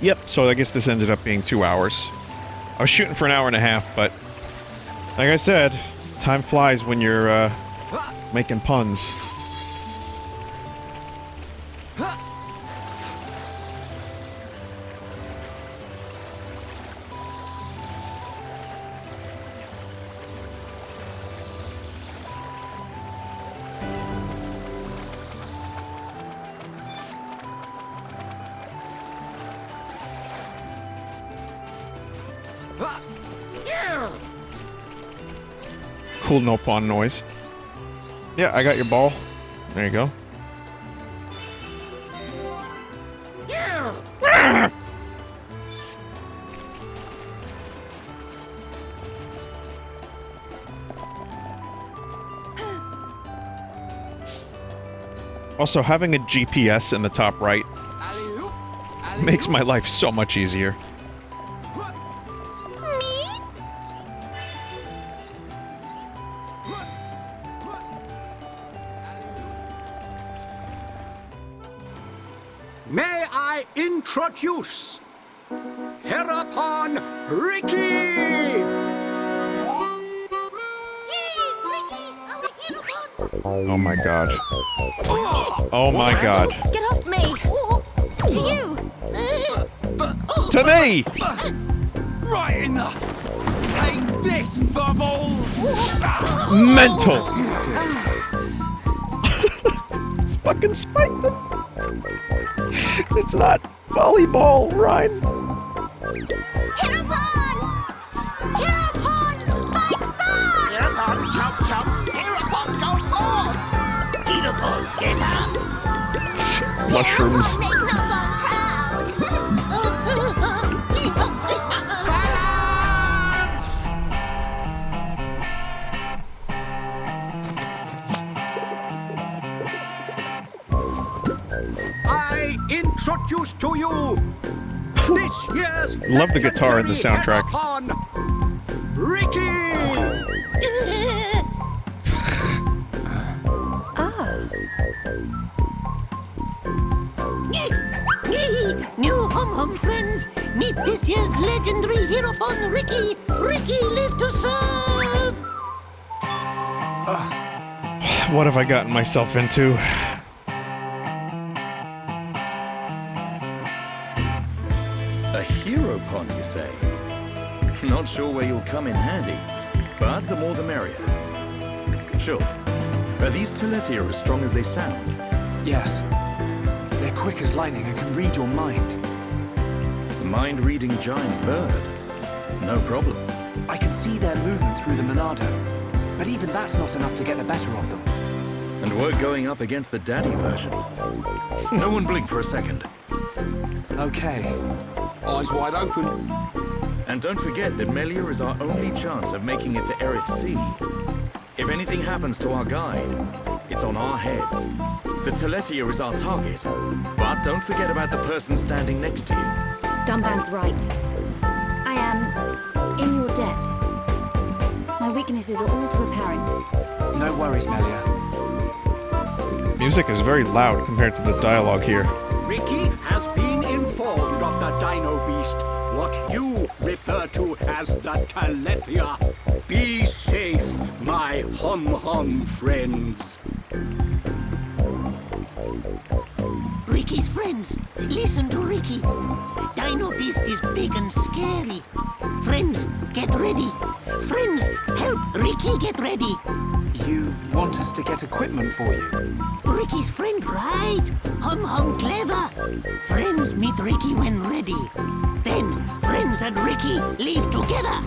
Yep, so I guess this ended up being 2 hours. I was shooting for an hour and a half, but like I said, time flies when you're making puns. Cool Nopon noise. Yeah, I got your ball. There you go. Also, having a GPS in the top right makes my life so much easier. May I introduce hereupon Riki! Oh my god. Oh my god. Get off me! To you! To me! Right in the... Take this, bubble! Mental! It's fucking spiked them! It's not volleyball, Ryan. Hereupon! Hereupon, fight back! Hereupon, chop chop! Hereupon, go forth! Hereupon, get up! Mushrooms. Make Nopon proud! Silence! I introduce to you this year's Love the guitar in the soundtrack. hereupon Riki! New Hum-Hum friends, meet this year's legendary Hereupon Riki! Riki live to serve! What have I gotten myself into? A hero pond, you say? Not sure where you'll come in handy, but the more the merrier. Sure. Are these Telethia as strong as they sound? Yes. They're quick as lightning and can read your mind. Mind-reading giant bird? No problem. I can see their movement through the Monado, but even that's not enough to get the better of them. And we're going up against the daddy version. No one blink for a second. Okay. Eyes wide open. And don't forget that Melia is our only chance of making it to Erith Sea. If anything happens to our guide, it's on our heads. The Telethia is our target. But don't forget about the person standing next to you. Dunban's right. I am in your debt. My weaknesses are all too apparent. No worries, Melia. Music is very loud compared to the dialogue here. Riki has been informed of the Dino Beast, what you refer to as the Telethia. Be safe, my hum-hum friends. Riki's friends, listen to Riki. Dino Beast is big and scary. Friends, get ready. Friends, help Riki get ready. You want us to get equipment for you? Riki's friend, right? Hum clever. Friends meet Riki when ready. Then, friends and Riki leave together.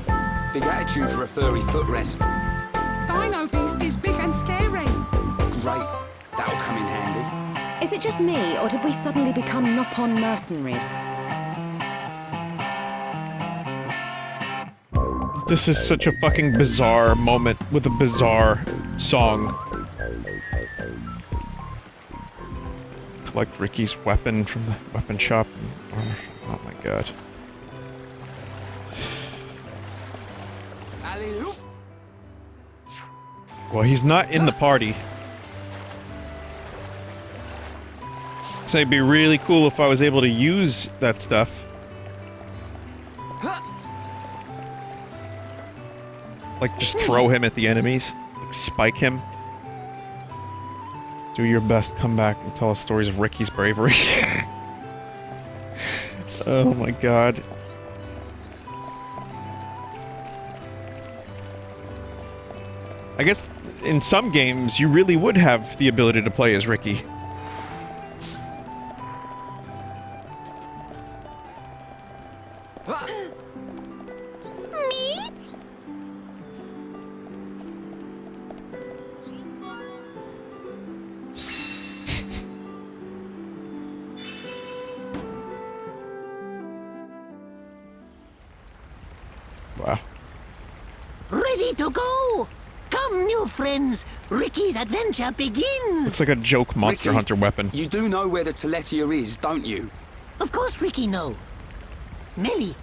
Big attitude for a furry footrest. Dino Beast is big and scary. Great. That'll come in handy. Is it just me, or did we suddenly become Nopon mercenaries? This is such a fucking bizarre moment with a bizarre song. Collect Riki's weapon from the weapon shop. Oh my god. Alley-oop. Well, he's not in the party. So it'd be really cool if I was able to use that stuff. Like, just throw him at the enemies. Like, spike him. Do your best, come back and tell us stories of Riki's bravery. Oh my god. I guess in some games, you really would have the ability to play as Riki. Wow. Ready to go! Come, new friends. Riki's adventure begins. Looks like a joke Monster Riki, Hunter weapon. You do know where the Telethia is, don't you? Of course Riki know. Melie,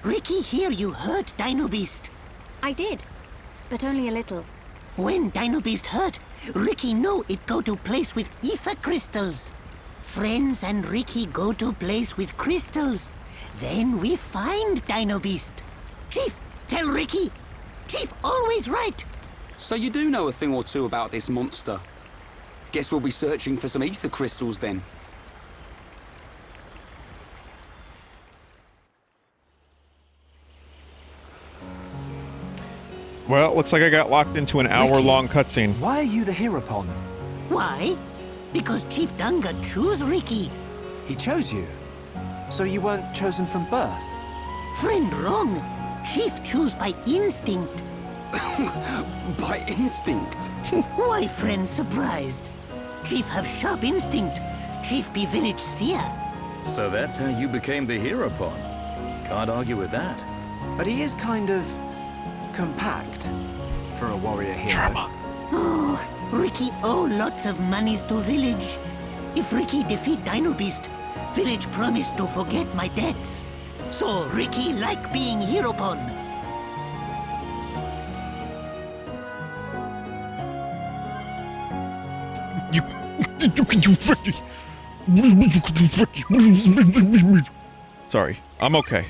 Riki hear you hurt Dino Beast. I did, but only a little. When Dino Beast hurt, Riki know it go to place with ether crystals. Friends and Riki go to place with crystals. Then we find Dino Beast. Chief, tell Riki. Chief always right. So you do know a thing or two about this monster. Guess we'll be searching for some ether crystals then. Well, it looks like I got locked into an hour-long cutscene. Why are you the Heropon? Why? Because Chief Dunga choose Riki. He chose you. So you weren't chosen from birth? Friend wrong. Chief choose by instinct. By instinct? Why friend surprised? Chief have sharp instinct. Chief be village seer. So that's how you became the Heropon. Can't argue with that. But he is kind of compact for a warrior hero. Drama. Oh, Riki owe lots of monies to village. If Riki defeat Dino Beast, village promise to forget my debts. So Riki like being Heropon. You can do Ricky. You can do Ricky. Sorry, I'm okay.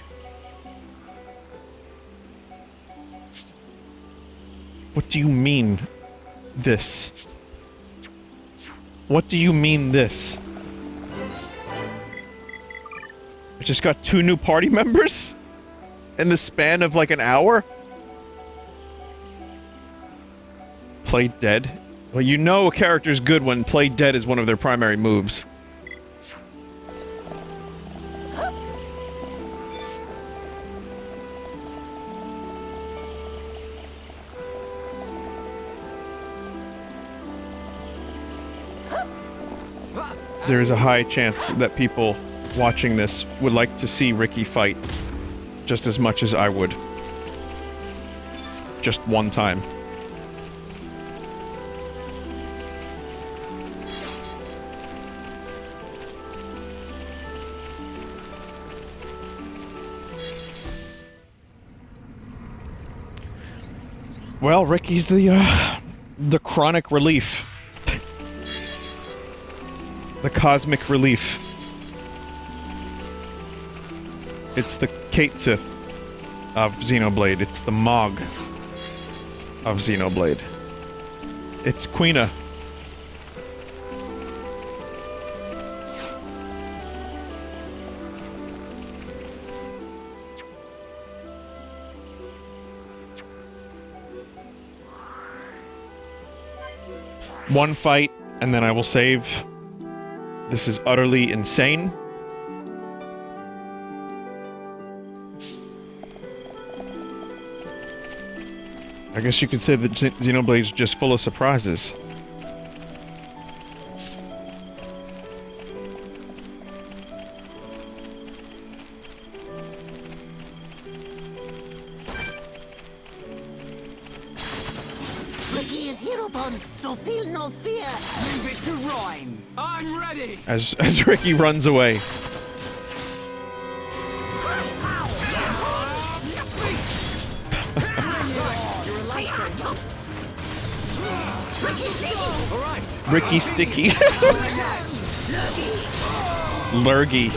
What do you mean, this? What do you mean, this? I just got 2 new party members? In the span of like an hour? Play dead? Well, you know a character's good when play dead is one of their primary moves. there is a high chance that people watching this would like to see Riki fight just as much as I would. Just one time. Well, Riki's the chronic relief. The cosmic relief. It's the Kate Sith of Xenoblade. It's the Mog of Xenoblade. It's Quina. One fight, and then I will save. This is utterly insane. I guess you could say that Xenoblade's just full of surprises. Riki is hero bond, so feel no fear. Leave it to Ryan. I'm ready. As Riki runs away. Riki Sticky. Lurgy.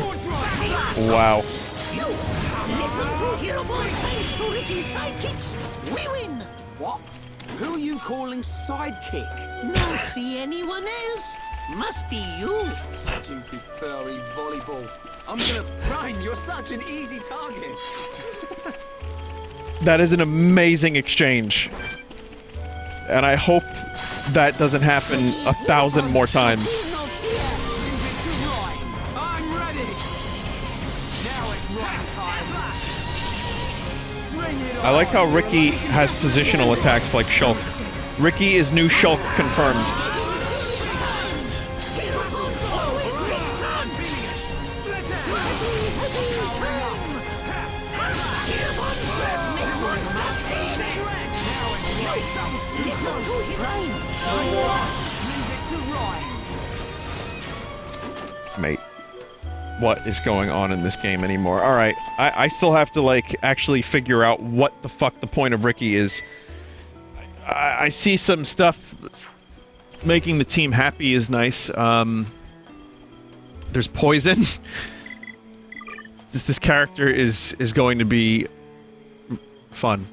Wow. Listen to hero bond thanks to Riki's sidekicks. We win. What? Who are you calling sidekick? No see anyone else? Must be you. Stupid furry volleyball. I'm gonna... Ryan, you're such an easy target. That is an amazing exchange. And I hope that doesn't happen 1,000 more times. Leave it to Ryan. I'm ready. Now it's Ryan's time. Bring it on. I like how Riki has positional attacks like Shulk. Riki is new Shulk confirmed. Mate, what is going on in this game anymore? Alright, I still have to, like, actually figure out what the fuck the point of Riki is. I see some stuff making the team happy is nice. There's poison. This character is going to be fun.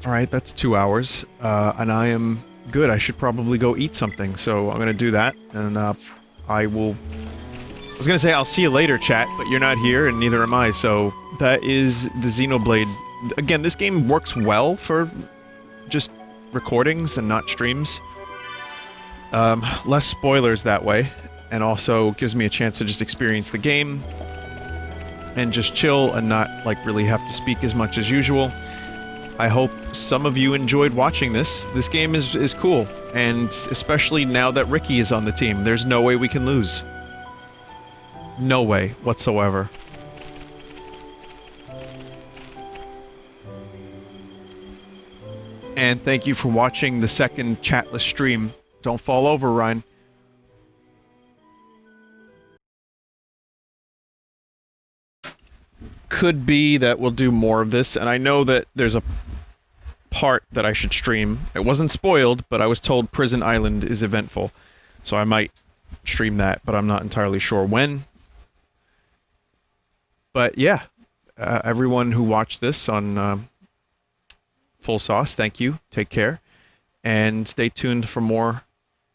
Alright, that's 2 hours, and I am good. I should probably go eat something, so I'm gonna do that, and I will... I was gonna say I'll see you later, chat, but you're not here, and neither am I, so that is the Xenoblade. Again, this game works well for just recordings and not streams. Less spoilers that way, and also gives me a chance to just experience the game and just chill and not, like, really have to speak as much as usual. I hope some of you enjoyed watching this. This game is cool, and especially now that Riki is on the team, there's no way we can lose. No way whatsoever. And thank you for watching the second chatless stream. Don't fall over, Ryan. Could be that we'll do more of this, and I know that there's a part that I should stream. It wasn't spoiled, but I was told Prison Island is eventful, so I might stream that, but I'm not entirely sure when. But yeah, everyone who watched this on Fullsauce, thank you, take care, and stay tuned for more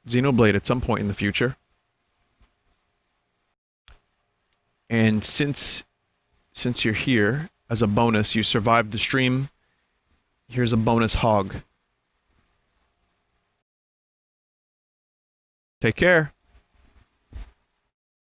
Xenoblade at some point in the future. And since you're here, as a bonus, you survived the stream, here's a bonus hog. Take care.